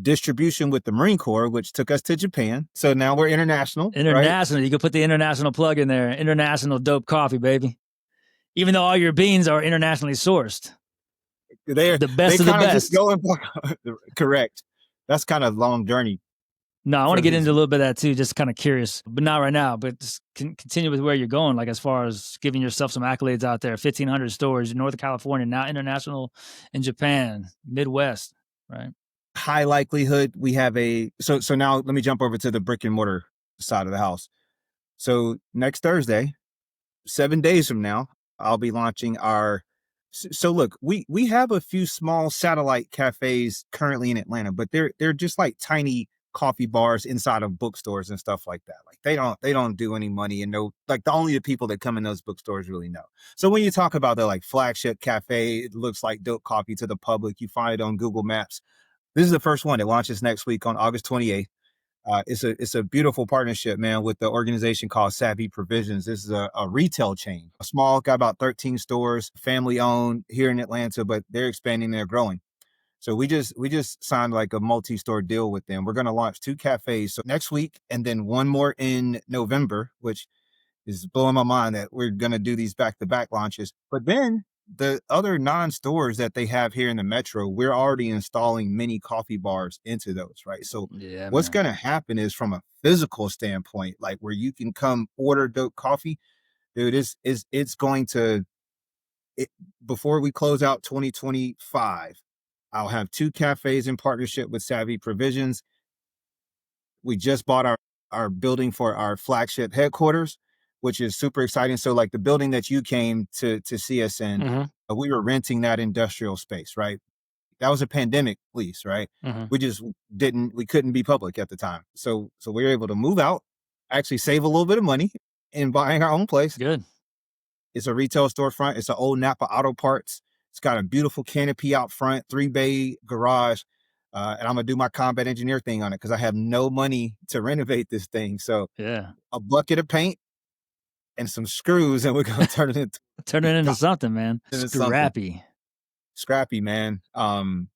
Distribution with the Marine Corps, which took us to Japan. So now we're international. International. Right? You can put the international plug in there. International Dope Coffee, baby. Even though all your beans are internationally sourced. They're the best of the best. Just going correct. That's kind of long journey. No, I want to get into a little bit of that too, just kind of curious, but not right now, but just continue with where you're going, like as far as giving yourself some accolades out there, 1,500 stores in Northern California, now international in Japan, Midwest, right? High likelihood we have so now let me jump over to the brick and mortar side of the house. So next Thursday, 7 days from now, I'll be launching so look, we have a few small satellite cafes currently in Atlanta, but they're just like tiny coffee bars inside of bookstores and stuff like that. Like they don't do any money, and like the people that come in those bookstores really know. So when you talk about the like flagship cafe, it looks like dope coffee to the public. You find it on Google Maps. This is the first one. It launches next week on August 28th. It's a beautiful partnership, man, with the organization called Savvy Provisions. This is a retail chain, a small, got about 13 stores, family owned here in Atlanta, but they're expanding, they're growing. So we just signed like a multi-store deal with them. We're going to launch 2 cafes so next week, and then one more in November, which is blowing my mind that we're going to do these back-to-back launches. But then the other non-stores that they have here in the metro, we're already installing mini coffee bars into those, right? So what's going to happen is, from a physical standpoint, like where you can come order dope coffee, dude, it's going to, before we close out 2025, I'll have 2 cafes in partnership with Savvy Provisions. We just bought our building for our flagship headquarters, which is super exciting. So like the building that you came to see us in, we were renting that industrial space, right? That was a pandemic lease, right? Mhm. We couldn't be public at the time. So we were able to move out, actually save a little bit of money in buying our own place. Good. It's a retail storefront. It's an old Napa Auto Parts. It's got a beautiful canopy out front, 3-bay garage. And I'm gonna do my combat engineer thing on it because I have no money to renovate this thing. So Yeah. a bucket of paint and some screws, and we're gonna turn it Turn it into something, man. into something Scrappy. scrappy, man. And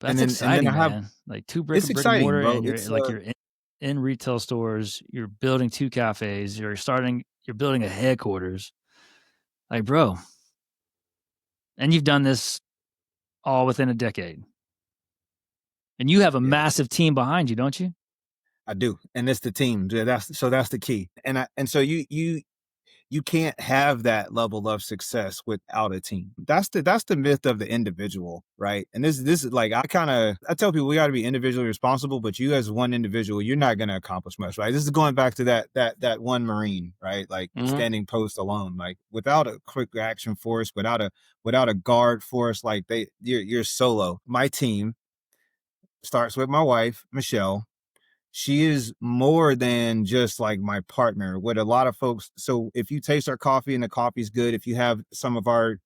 That's then I exciting, have man. Like it's brick and exciting, mortar, bro. and you're in retail stores. You're building 2 cafes. You're building a headquarters. Like, bro, and you've done this all within a decade. And you have a Yeah, massive team behind you, don't you? I do, and it's the team. Yeah, that's the key. And so you can't have that level of success without a team. That's the myth of the individual, right? And this is like I tell people we got to be individually responsible, but you as one individual, you're not going to accomplish much, right? This is going back to that one Marine, right? Like Mhm. standing post alone, like without a quick action force, without a guard force, like you're solo. My team starts with my wife, Michelle. She is more than just like my partner. What a lot of folks, so if you taste our coffee and the coffee's good, if you have some of our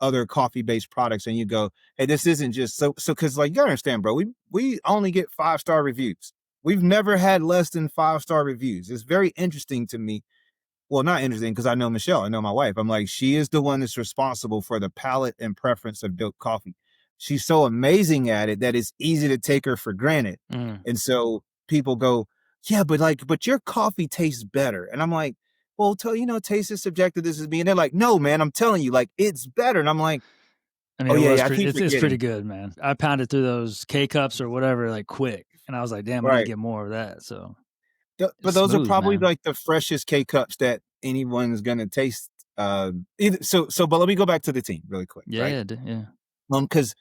other coffee-based products and you go, hey, this isn't just so because like you gotta understand, bro, we only get 5-star reviews. We've never had less than 5-star reviews. It's very interesting to me, well, not interesting because I know Michelle, I know my wife. I'm like, she is the one that's responsible for the palate and preference of dope coffee. She's so amazing at it that it's easy to take her for granted. Mm. And so people go, yeah, but your coffee tastes better. And I'm like, well, taste is subjective. This is me. And they're like, no, man, I'm telling you, like, it's better. And I'm like, I oh mean, it yeah, was yeah, I pretty keep it's pretty forgetting. good, man. I pounded through those K cups or whatever, like, quick, and I was like, "Damn, I need to Right. get more of that," so But it's those are smooth, probably man. like the freshest K cups that anyone's gonna taste. But let me go back to the team really quick, Yeah, right? yeah, d yeah. Because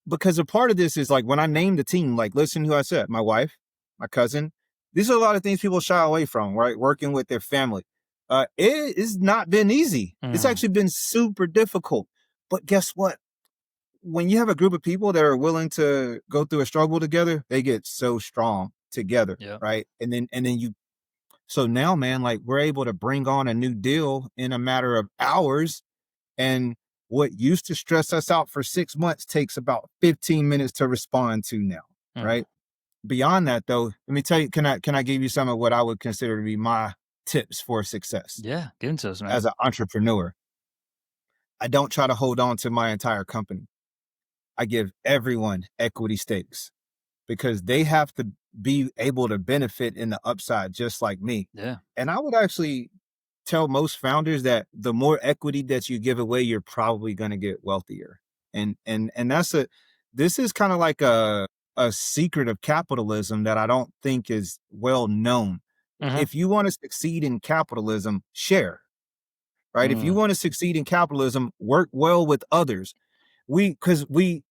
because a part of this is like when I named the team, like listen who I said, my wife, my cousin. These are a lot of things people shy away from, right? Working with their family. It has not been easy. It's Mm. actually been super difficult. But guess what? When you have a group of people that are willing to go through a struggle together, they get so strong together, Yep. right? And then you so now, man, like we're able to bring on a new deal in a matter of hours, and what used to stress us out for 6 months takes about 15 minutes to respond to now, Mm. right? Beyond that, though, let me tell you, can I give you some of what I would consider to be my tips for success Yeah, give it to us, man. as an entrepreneur? I don't try to hold on to my entire company. I give everyone equity stakes because they have to be able to benefit in the upside just like me. Yeah. And I would actually tell most founders that the more equity that you give away, you're probably going to get wealthier. And this is kind of like a secret of capitalism that I don't think is well known. Mhm. If you want to succeed in capitalism, share, right? If you Mm. want to succeed in capitalism, work well with others. Because we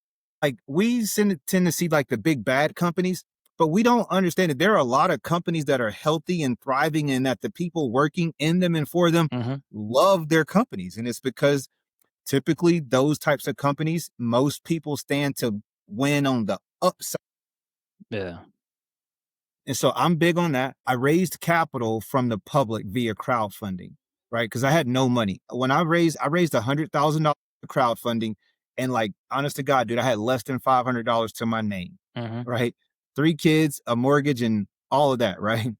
tend to see like the big bad companies, but we don't understand that there are a lot of companies that are healthy and thriving and that the people working in them and for them Mhm. love their companies. And it's because typically those types of companies, most people stand to win on the upside. Yeah. And so I'm big on that. I raised capital from the public via crowdfunding, right? Because I had no money. When I raised $100,000 crowdfunding, and like honest to God, dude, I had less than $500 to my name, Mhm. right? 3 kids, a mortgage, and all of that, right?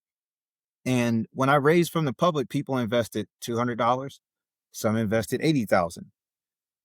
And when I raised from the public, people invested $200. Some invested 80,000.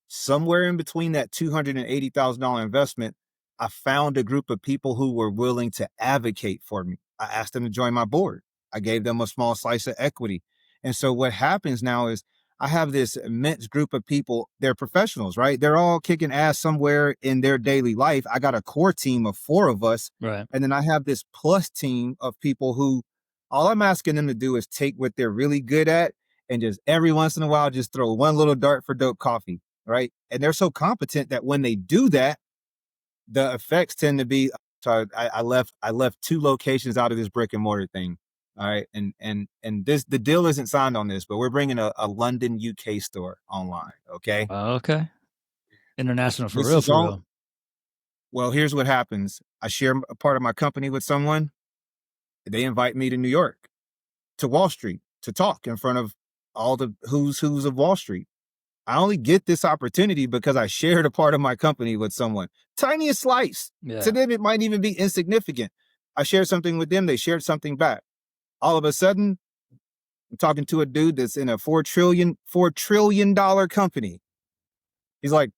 Somewhere in between that $280,000 investment, I found a group of people who were willing to advocate for me. I asked them to join my board. I gave them a small slice of equity. And so what happens now is I have this immense group of people. They're professionals, right? They're all kicking ass somewhere in their daily life. I got a core team of 4 of us. Right. And then I have this plus team of people who all I'm asking them to do is take what they're really good at and just every once in a while just throw one little dart for dope coffee, right? And they're so competent that when they do that, the effects tend to be. So I left 2 locations out of this brick and mortar thing. All right, and this the deal isn't signed on this, but we're bringing a London, UK store online. Okay, Okay. International for this real, is for all real. Well, here's what happens. I share a part of my company with someone. They invite me to New York, to Wall Street, to talk in front of all the who's of Wall Street. I only get this opportunity because I shared a part of my company with someone. Tiniest slice. Yeah. To them, it might even be insignificant. I shared something with them. They shared something back. All of a sudden, I'm talking to a dude that's in a $4 trillion company. He's like,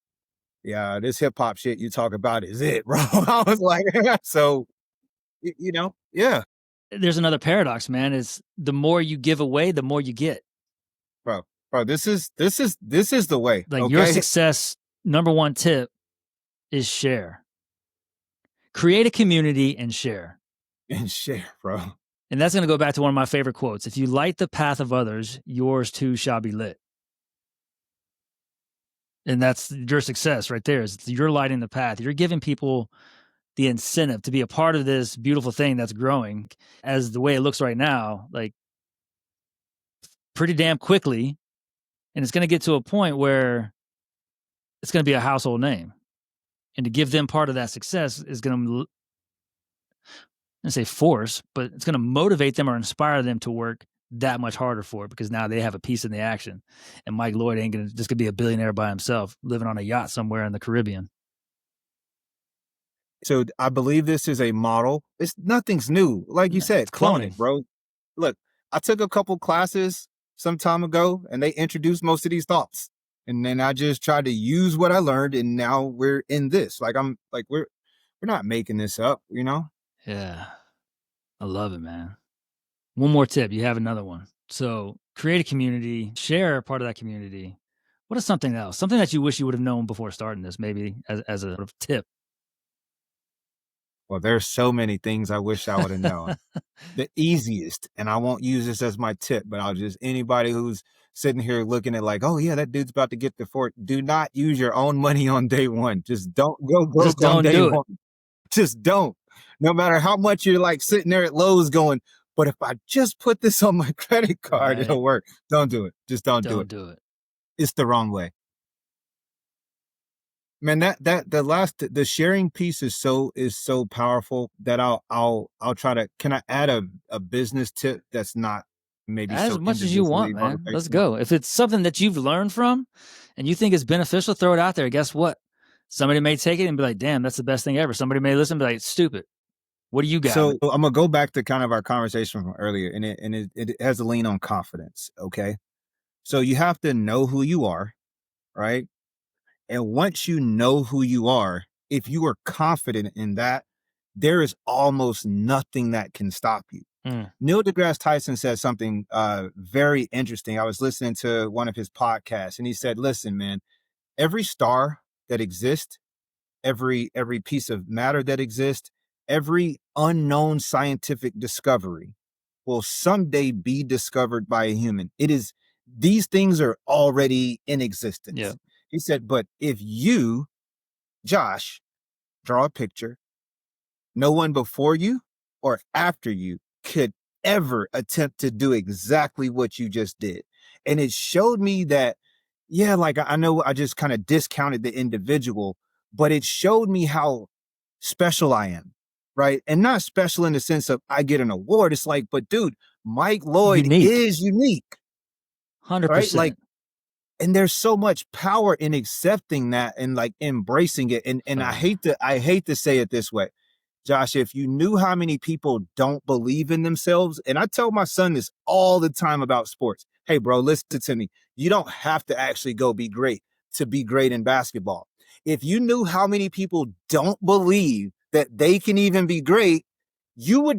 yeah, this hip hop shit you talk about is it, bro. I was like, so, yeah, There's another paradox, man, is the more you give away, the more you get. bro, this is the way. Like Okay. your success, number one tip is share. Create a community and share. And share, bro. And that's going to go back to one of my favorite quotes. If you light the path of others, yours too shall be lit. And that's your success right there. Is you're lighting the path. You're giving people the incentive to be a part of this beautiful thing that's growing. As the way it looks right now, like pretty damn quickly. And it's going to get to a point where it's going to be a household name. And to give them part of that success is going to, I say force, but it's going to motivate them or inspire them to work that much harder for it, because now they have a piece in the action. And Mike Loyd ain't going to just be a billionaire by himself living on a yacht somewhere in the Caribbean. So I believe this is a model. Nothing's new. Like you said, clone it, bro. Look, I took a couple classes some time ago and they introduced most of these thoughts. And then I just tried to use what I learned, and now we're in this. Like we're not making this up, Yeah. I love it, man. One more tip. You have another one. So create a community, share part of that community. What is something else? Something that you wish you would have known before starting this, maybe as a sort of tip. Well, there's so many things I wish I would have known. The easiest, and I won't use this as my tip, but anybody who's sitting here looking at like, oh yeah, that dude's about to get the fort. Do not use your own money on day one. Just don't go broke Just on don't day do it. one. Just don't. No matter how much you're like sitting there at Lowe's going, but if I just put this on my credit card, Right. it'll work. Don't do it. Just don't do it. do it. It's the wrong way. Man, the sharing piece is so powerful that I'll try to. Can I add a business tip that's not maybe As so much as you want, individually man. Let's motivational? go. If it's something that you've learned from and you think is beneficial, throw it out there. Guess what? Somebody may take it and be like, damn, that's the best thing ever. Somebody may listen and be like, stupid. What do you got? So I'm gonna go back to kind of our conversation from earlier, and it has a lean on confidence. Okay, so you have to know who you are, right? And once you know who you are, if you are confident in that, there is almost nothing that can stop you. Neil deGrasse Tyson said something very interesting. I was listening to one of his podcasts, and he said, listen, man, every star that exists, every piece of matter that exists, every unknown scientific discovery will someday be discovered by a human. These things are already in existence. Yeah. He said, but if you, Josh, draw a picture, no one before you or after you could ever attempt to do exactly what you just did. And it showed me that, yeah, like I know I just kind of discounted the individual, but it showed me how special I am, right? And not special in the sense of I get an award. It's like, but dude, Mike Loyd is unique. 100%. Right? Like, and there's so much power in accepting that and like embracing it. And I hate to say it this way, Josh, if you knew how many people don't believe in themselves, and I tell my son this all the time about sports. Hey, bro, listen to me. You don't have to actually go be great to be great in basketball. If you knew how many people don't believe that they can even be great, you're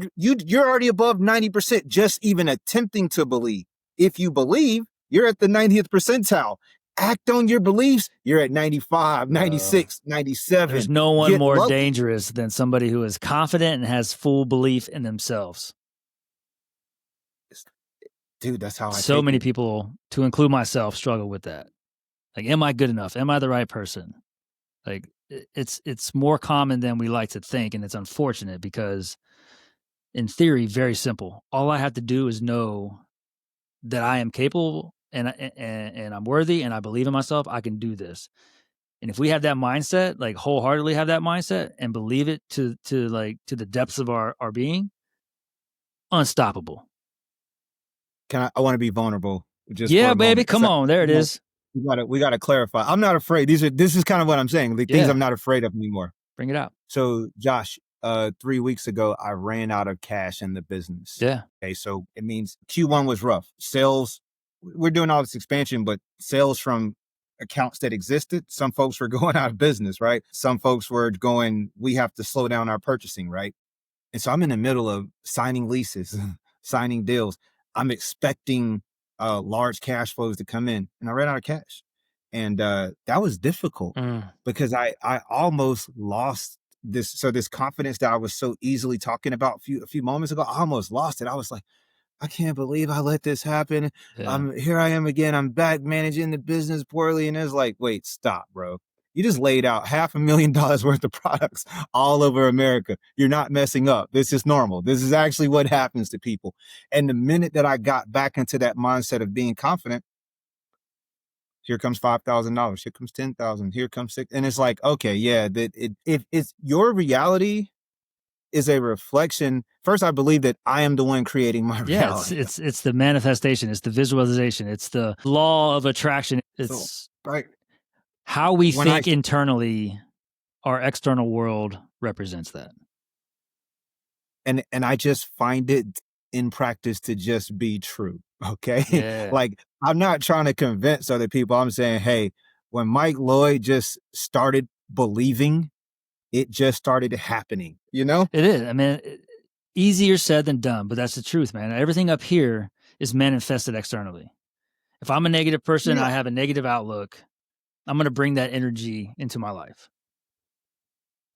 already above 90% just even attempting to believe. If you believe, you're at the 90th percentile. Act on your beliefs, you're at 95, 96, 97. There's no one more dangerous than somebody who is confident and has full belief in themselves. Dude, that's how I so many people, to include myself, struggle with that. Like, am I good enough? Am I the right person? Like, it's more common than we like to think, and it's unfortunate because, in theory, very simple. All I have to do is know that I am capable and I'm worthy and I believe in myself. I can do this. And if we have that mindset, like wholeheartedly have that mindset and believe it to the depths of our being, unstoppable. I want to be vulnerable just for Yeah, a baby. moment. Come on. There it is. We gotta clarify. I'm not afraid. This is kind of what I'm saying. The things Yeah. I'm not afraid of anymore. Bring it out. So Josh, 3 weeks ago, I ran out of cash in the business. Yeah. Okay. So it means Q1 was rough. Sales, we're doing all this expansion, but sales from accounts that existed, some folks were going out of business, right? Some folks were going, we have to slow down our purchasing, right? And so I'm in the middle of signing leases, signing deals. I'm expecting large cash flows to come in, and I ran out of cash. And that was difficult because I almost lost this. So this confidence that I was so easily talking about a few moments ago, I almost lost it. I was like, I can't believe I let this happen. Yeah. Here I am again. I'm back managing the business poorly. And it's like, wait, stop, bro. You just laid out $500,000 worth of products all over America. You're not messing up. This is normal. This is actually what happens to people. And the minute that I got back into that mindset of being confident, here comes $5,000. Here comes 10,000. Here comes 6. And it's like, okay, yeah, if it's your reality is a reflection. First, I believe that I am the one creating my reality. It's the manifestation. It's the visualization. It's the law of attraction. It's right. How we think internally, our external world represents that. And I just find it in practice to just be true. Okay. Yeah. Like, I'm not trying to convince other people. I'm saying, hey, when Mike Loyd just started believing, it just started happening, you know? It is. I mean, easier said than done, but that's the truth, man. Everything up here is manifested externally. If I'm a negative person, I have a negative outlook, I'm going to bring that energy into my life.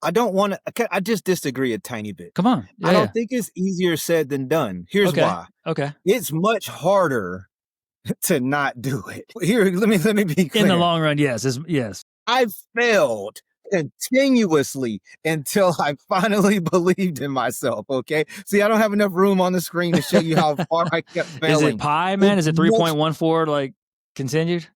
I don't want to, I just disagree a tiny bit. Come on. I don't think it's easier said than done. Here's why. Okay. It's much harder to not do it. Here, let me be clear. In the long run, yes. Yes. I failed continuously until I finally believed in myself. Okay. See, I don't have enough room on the screen to show you how far I kept failing. Is it pi, man? Is it 3.14 like continued?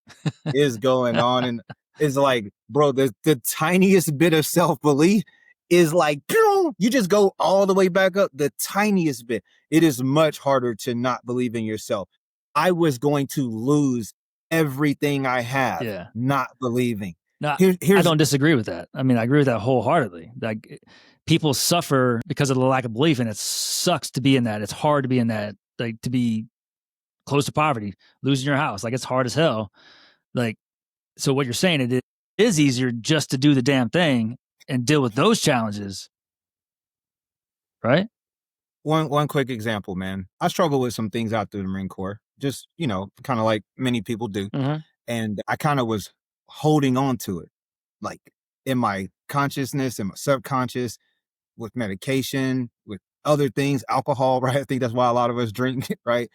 Is going on, and it's like, bro, the tiniest bit of self-belief is like, you just go all the way back up, the tiniest bit. It is much harder to not believe in yourself. I was going to lose everything I have, not believing. No, I don't disagree with that. I mean, I agree with that wholeheartedly. Like, people suffer because of the lack of belief, and it sucks to be in that. It's hard to be in that, like, to be close to poverty, losing your house. Like, it's hard as hell. Like, so what you're saying, it is easier just to do the damn thing and deal with those challenges, right? One quick example, man. I struggle with some things out through the Marine Corps, just, kind of like many people do. And I kind of was holding on to it, like in my consciousness and my subconscious, with medication, with other things, alcohol, right? I think that's why a lot of us drink, right?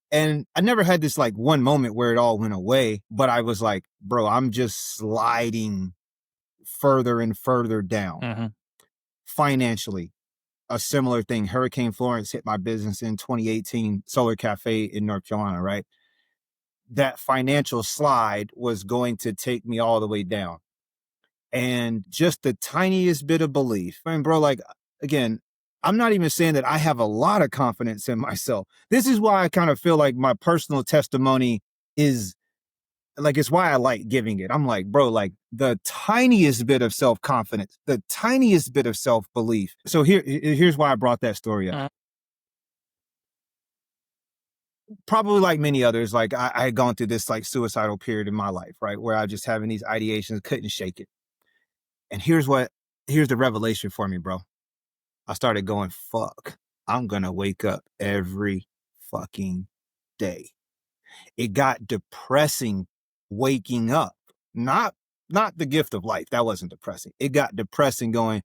And I never had this like one moment where it all went away, but I was like, bro, I'm just sliding further and further down. Financially, a similar thing. Hurricane Florence hit my business in 2018, Solar Cafe in North Carolina, right? That financial slide was going to take me all the way down. And just the tiniest bit of belief. I mean, bro, like, again, I'm not even saying that I have a lot of confidence in myself. This is why I kind of feel like my personal testimony is like, it's why I like giving it. I'm like, bro, like the tiniest bit of self-confidence, the tiniest bit of self-belief. So here's why I brought that story up. Probably like many others, like I had gone through this like suicidal period in my life, right? Where I just having these ideations, couldn't shake it. And here's the revelation for me, bro. I started going, fuck, I'm going to wake up every fucking day. It got depressing waking up, not the gift of life. That wasn't depressing. It got depressing going,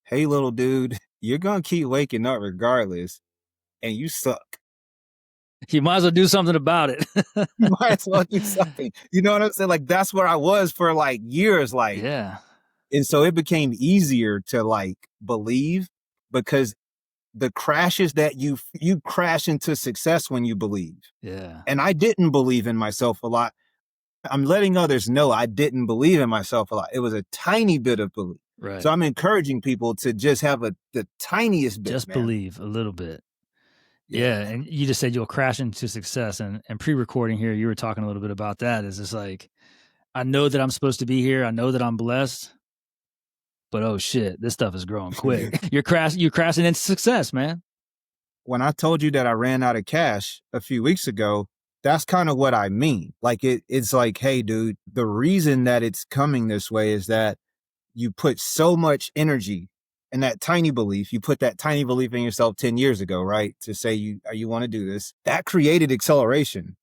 hey, little dude, you're going to keep waking up regardless, and you suck. You might as well do something about it. You might as well do something. You know what I'm saying? Like, that's where I was for like years. Like, yeah. And so it became easier to like believe, because the crashes that you crash into success when you believe. Yeah. And I didn't believe in myself a lot. I'm letting others know I didn't believe in myself a lot. It was a tiny bit of belief. Right. So I'm encouraging people to just have the tiniest bit, Just man. believe a little bit. Yeah. And you just said you'll crash into success. And pre-recording here, you were talking a little bit about that. Is it's like, I know that I'm supposed to be here. I know that I'm blessed. But oh shit, this stuff is growing quick. You're crashing into success, man. When I told you that I ran out of cash a few weeks ago, that's kind of what I mean. Like it's like, hey, dude, the reason that it's coming this way is that you put so much energy in that tiny belief. You put that tiny belief in yourself 10 years ago, right? To say you want to do this. That created acceleration.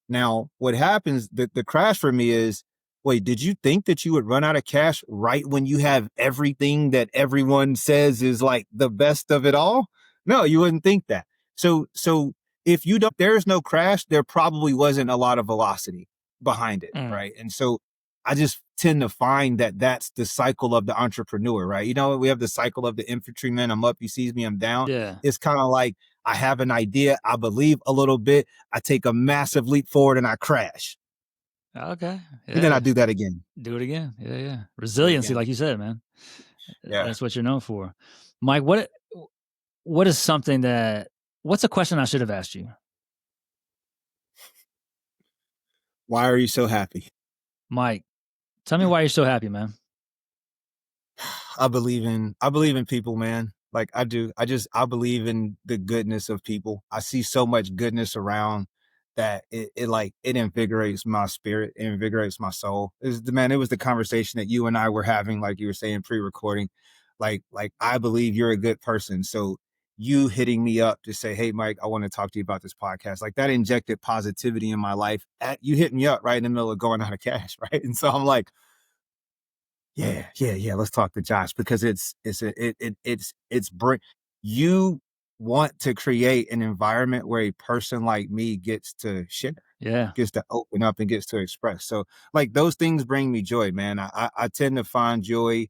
Now, what happens, the crash for me is, wait, did you think that you would run out of cash right when you have everything that everyone says is like the best of it all? No, you wouldn't think that. So if you don't, there's no crash, there probably wasn't a lot of velocity behind it, right? And so I just tend to find that that's the cycle of the entrepreneur, right? You know, we have the cycle of the infantryman. I'm up, he sees me, I'm down. Yeah. It's kind of like I have an idea, I believe a little bit, I take a massive leap forward and I crash. Okay. Yeah. And then I do that again. Do it again. Yeah. Resiliency, like you said, man. Yeah. That's what you're known for. Mike, what is something what's a question I should have asked you? Why are you so happy? Mike, tell me why you're so happy, man. I believe in people, man. Like I do. I believe in the goodness of people. I see so much goodness around that it invigorates my spirit, it invigorates my soul. It was the conversation that you and I were having, like you were saying pre-recording. Like I believe you're a good person. So you hitting me up to say, hey Mike, I want to talk to you about this podcast. Like that injected positivity in my life. You hit me up right in the middle of going out of cash, right? And so I'm like, yeah. Let's talk to Josh because you want to create an environment where a person like me gets to share, gets to open up and gets to express. So like those things bring me joy, man. I tend to find joy.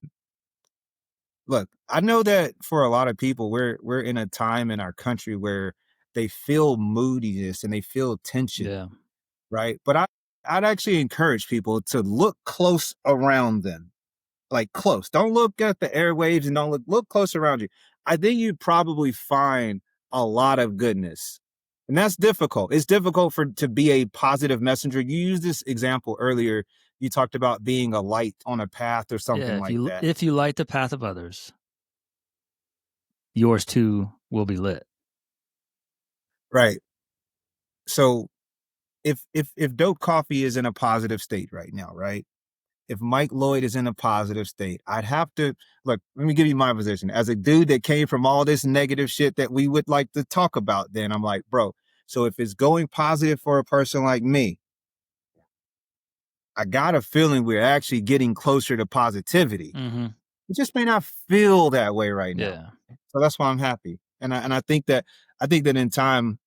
Look, I know that for a lot of people, we're in a time in our country where they feel moodiness and they feel tension. Yeah. Right. But I'd actually encourage people to look close around them. Like close. Don't look at the airwaves and don't look close around you. I think you'd probably find a lot of goodness. And that's difficult. It's difficult to be a positive messenger. You used this example earlier. You talked about being a light on a path or something like that. If you light the path of others, yours too will be lit. Right. So if Dope Coffee is in a positive state right now, right? If Mike Loyd is in a positive state, I'd have to look, let me give you my position. As a dude that came from all this negative shit that we would like to talk about, then I'm like, bro, so if it's going positive for a person like me, I got a feeling we're actually getting closer to positivity. Mm-hmm. It just may not feel that way right now. Yeah. So that's why I'm happy. And I think that in time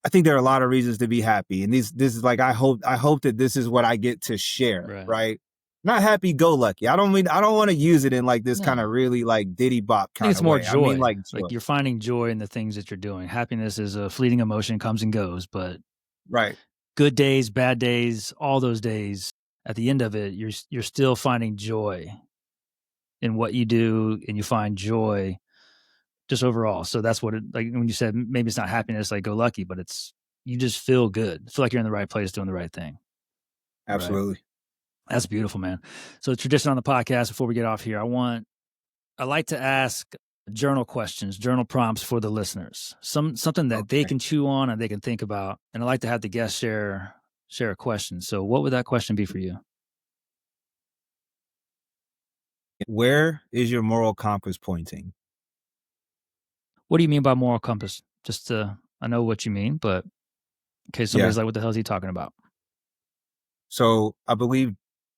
I think there are a lot of reasons to be happy. And this is like, I hope that this is what I get to share. Right. Not happy go lucky. I don't want to use it in like this kind of really like Diddy Bop kind of way. It's more joy. I mean, like you're finding joy in the things that you're doing. Happiness is a fleeting emotion, comes and goes, but right. Good days, bad days, all those days, at the end of it, you're still finding joy in what you do, and you find joy just overall. So that's what like when you said maybe it's not happiness like go lucky, but you just feel good. Feel like you're in the right place doing the right thing. Absolutely. Right? That's beautiful, man. So tradition on the podcast, before we get off here, I like to ask journal questions, journal prompts for the listeners. Something that they can chew on and they can think about. And I like to have the guests share a question. So what would that question be for you? Where is your moral compass pointing? What do you mean by moral compass? I know what you mean, but in case somebody's like, what the hell is he talking about? So I believe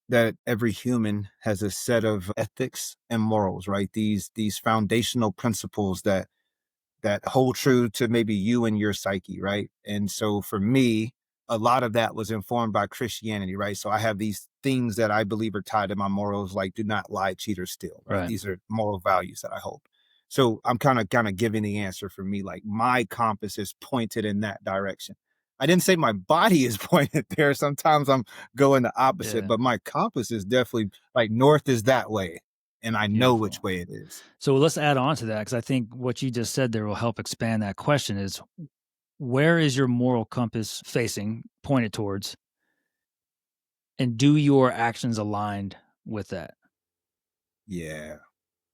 that every human has a set of ethics and morals, right? These foundational principles that hold true to maybe you and your psyche, right? And so for me, a lot of that was informed by Christianity, right? So I have these things that I believe are tied to my morals, like do not lie, cheat, or steal. Right? These are moral values that I hold. So I'm kind of giving the answer for me, like my compass is pointed in that direction. I didn't say my body is pointed there. Sometimes I'm going the opposite, Yeah. but my compass is definitely like north is that way. And I know Beautiful. which way it is. So let's add on to that, because I think what you just said there will help expand that question is, where is your moral compass facing, pointed towards? And do your actions aligned with that? Yeah.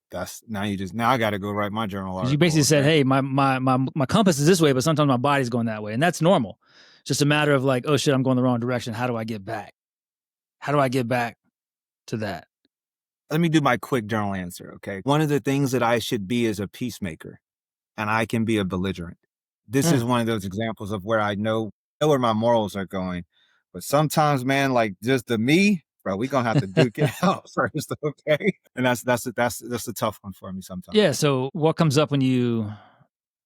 That's now I got to go write my journal article. You basically said, okay? hey, my compass is this way, but sometimes my body's going that way. And that's normal. It's just a matter of like, oh shit, I'm going the wrong direction. How do I get back? How do I get back to that? Let me do my quick journal answer. Okay. One of the things that I should be is a peacemaker, and I can be a belligerent. This is one of those examples of where I know where my morals are going. But sometimes, man, like just the me, bro, we gonna have to duke it out first, okay? And that's a tough one for me sometimes. Yeah. So what comes up when you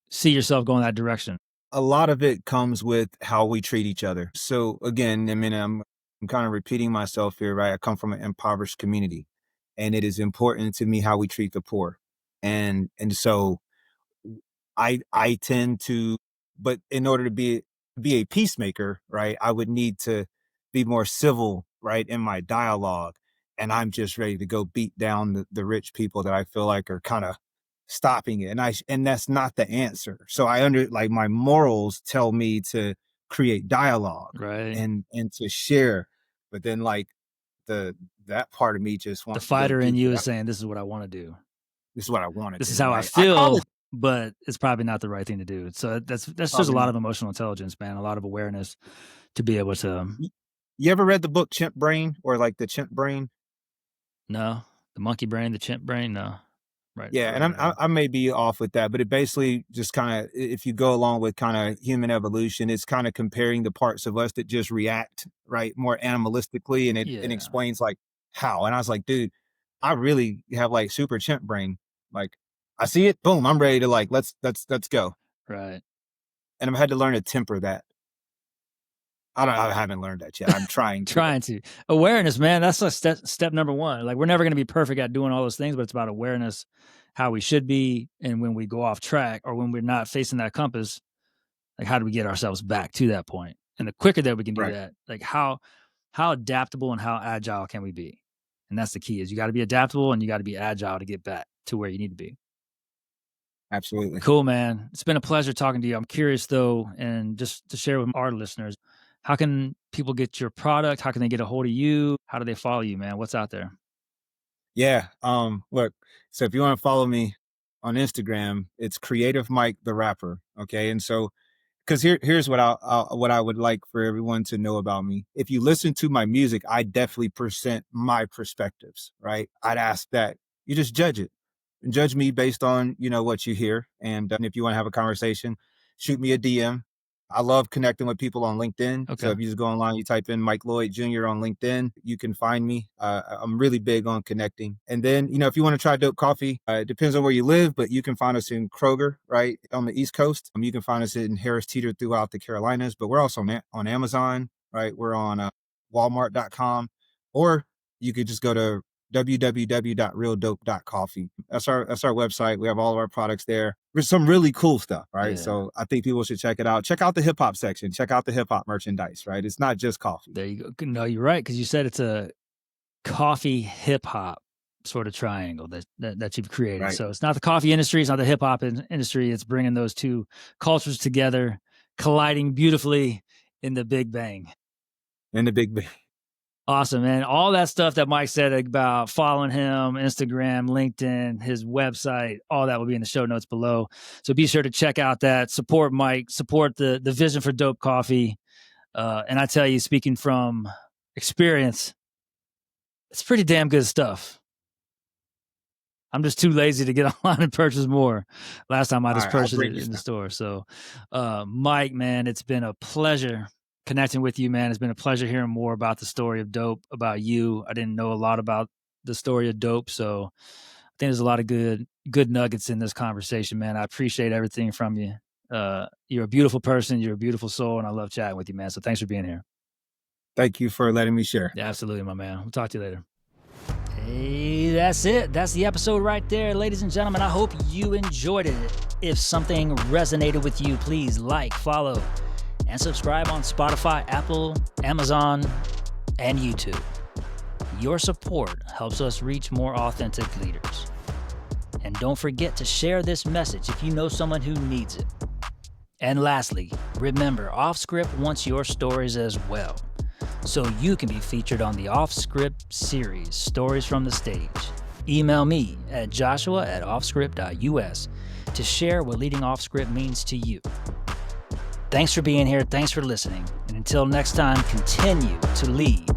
see yourself going that direction? A lot of it comes with how we treat each other. So again, I mean, I'm kind of repeating myself here, right? I come from an impoverished community, and it is important to me how we treat the poor. And so I tend to, but in order to be a peacemaker, right, I would need to be more civil, right, in my dialogue. And I'm just ready to go beat down the rich people that I feel like are kind of stopping it. And that's not the answer. So like my morals tell me to create dialogue, Right. and to share. But then like that part of me just The wants to go fighter in duke you it is out. saying, this is what I want to do. This is what I want to do. This is how I right? I call feel, it but it's probably not the right thing to do. So that's just a probably lot not. of emotional intelligence, man. A lot of awareness to be able to You ever read the book Chimp Brain, or like the Chimp Brain? no, the monkey brain, the chimp brain, no. Right. Yeah, and I may be off with that, but it basically just kind of, if you go along with kind of human evolution, it's kind of comparing the parts of us that just react right more animalistically, and it Yeah. explains like how. And I was like, dude, I really have like super chimp brain. Like I see it, boom, I'm ready to like let's go. Right. And I've had to learn to temper that. I haven't learned that yet. I'm trying to. Trying to. Awareness, man. That's like step number one. Like we're never going to be perfect at doing all those things, but it's about awareness, how we should be. And when we go off track or when we're not facing that compass, like how do we get ourselves back to that point? And the quicker that we can do Right. that, like how adaptable and how agile can we be? And that's the key, is you got to be adaptable and you got to be agile to get back to where you need to be. Absolutely. Cool, man. It's been a pleasure talking to you. I'm curious though, and just to share with our listeners, how can people get your product? How can they get a hold of you? How do they follow you, man? What's out there? Yeah. Look, so if you want to follow me on Instagram, it's Creative Mike the Rapper. Okay. And so, because here's what what I would like for everyone to know about me. If you listen to my music, I definitely present my perspectives, right? I'd ask that you just judge it, and judge me based on, what you hear. And if you want to have a conversation, shoot me a DM. I love connecting with people on LinkedIn. Okay. So if you just go online, you type in Mike Loyd Jr. on LinkedIn, you can find me. I'm really big on connecting. And then, if you want to try Dope Coffee, it depends on where you live, but you can find us in Kroger, right, on the East Coast. You can find us in Harris Teeter throughout the Carolinas, but we're also on Amazon, right? We're on Walmart.com, or you could just go to www.realdope.coffee. That's our website. We have all of our products there. There's some really cool stuff, right? Yeah. So I think people should check it out. Check out the hip hop section. Check out the hip hop merchandise, right? It's not just coffee. There you go. No, you're right, because you said it's a coffee hip hop sort of triangle that you've created. Right. So it's not the coffee industry, it's not the hip hop industry. It's bringing those two cultures together, colliding beautifully in the Big Bang. In the Big Bang. Awesome, man. All that stuff that Mike said about following him, Instagram, LinkedIn, his website, all that will be in the show notes below. So be sure to check out that. Support Mike, support the vision for Dope Coffee. And I tell you, speaking from experience, it's pretty damn good stuff. I'm just too lazy to get online and purchase more. Last time I just purchased it in the store. So Mike, man, it's been a pleasure connecting with you, man. It's been a pleasure hearing more about the story of Dope, about you. I didn't know a lot about the story of Dope, so I think there's a lot of good nuggets in this conversation, man. I appreciate everything from you. You're a beautiful person. You're a beautiful soul, and I love chatting with you, man. So thanks for being here. Thank you for letting me share. Yeah, absolutely, my man. We'll talk to you later. Hey, that's it. That's the episode right there, ladies and gentlemen. I hope you enjoyed it. If something resonated with you, please like, follow, and subscribe on Spotify, Apple, Amazon, and YouTube. Your support helps us reach more authentic leaders. And don't forget to share this message if you know someone who needs it. And lastly, remember, Offscript wants your stories as well, so you can be featured on the Offscript series, Stories from the Stage. Email me at joshua@offscript.us to share what leading Offscript means to you. Thanks for being here. Thanks for listening. And until next time, continue to lead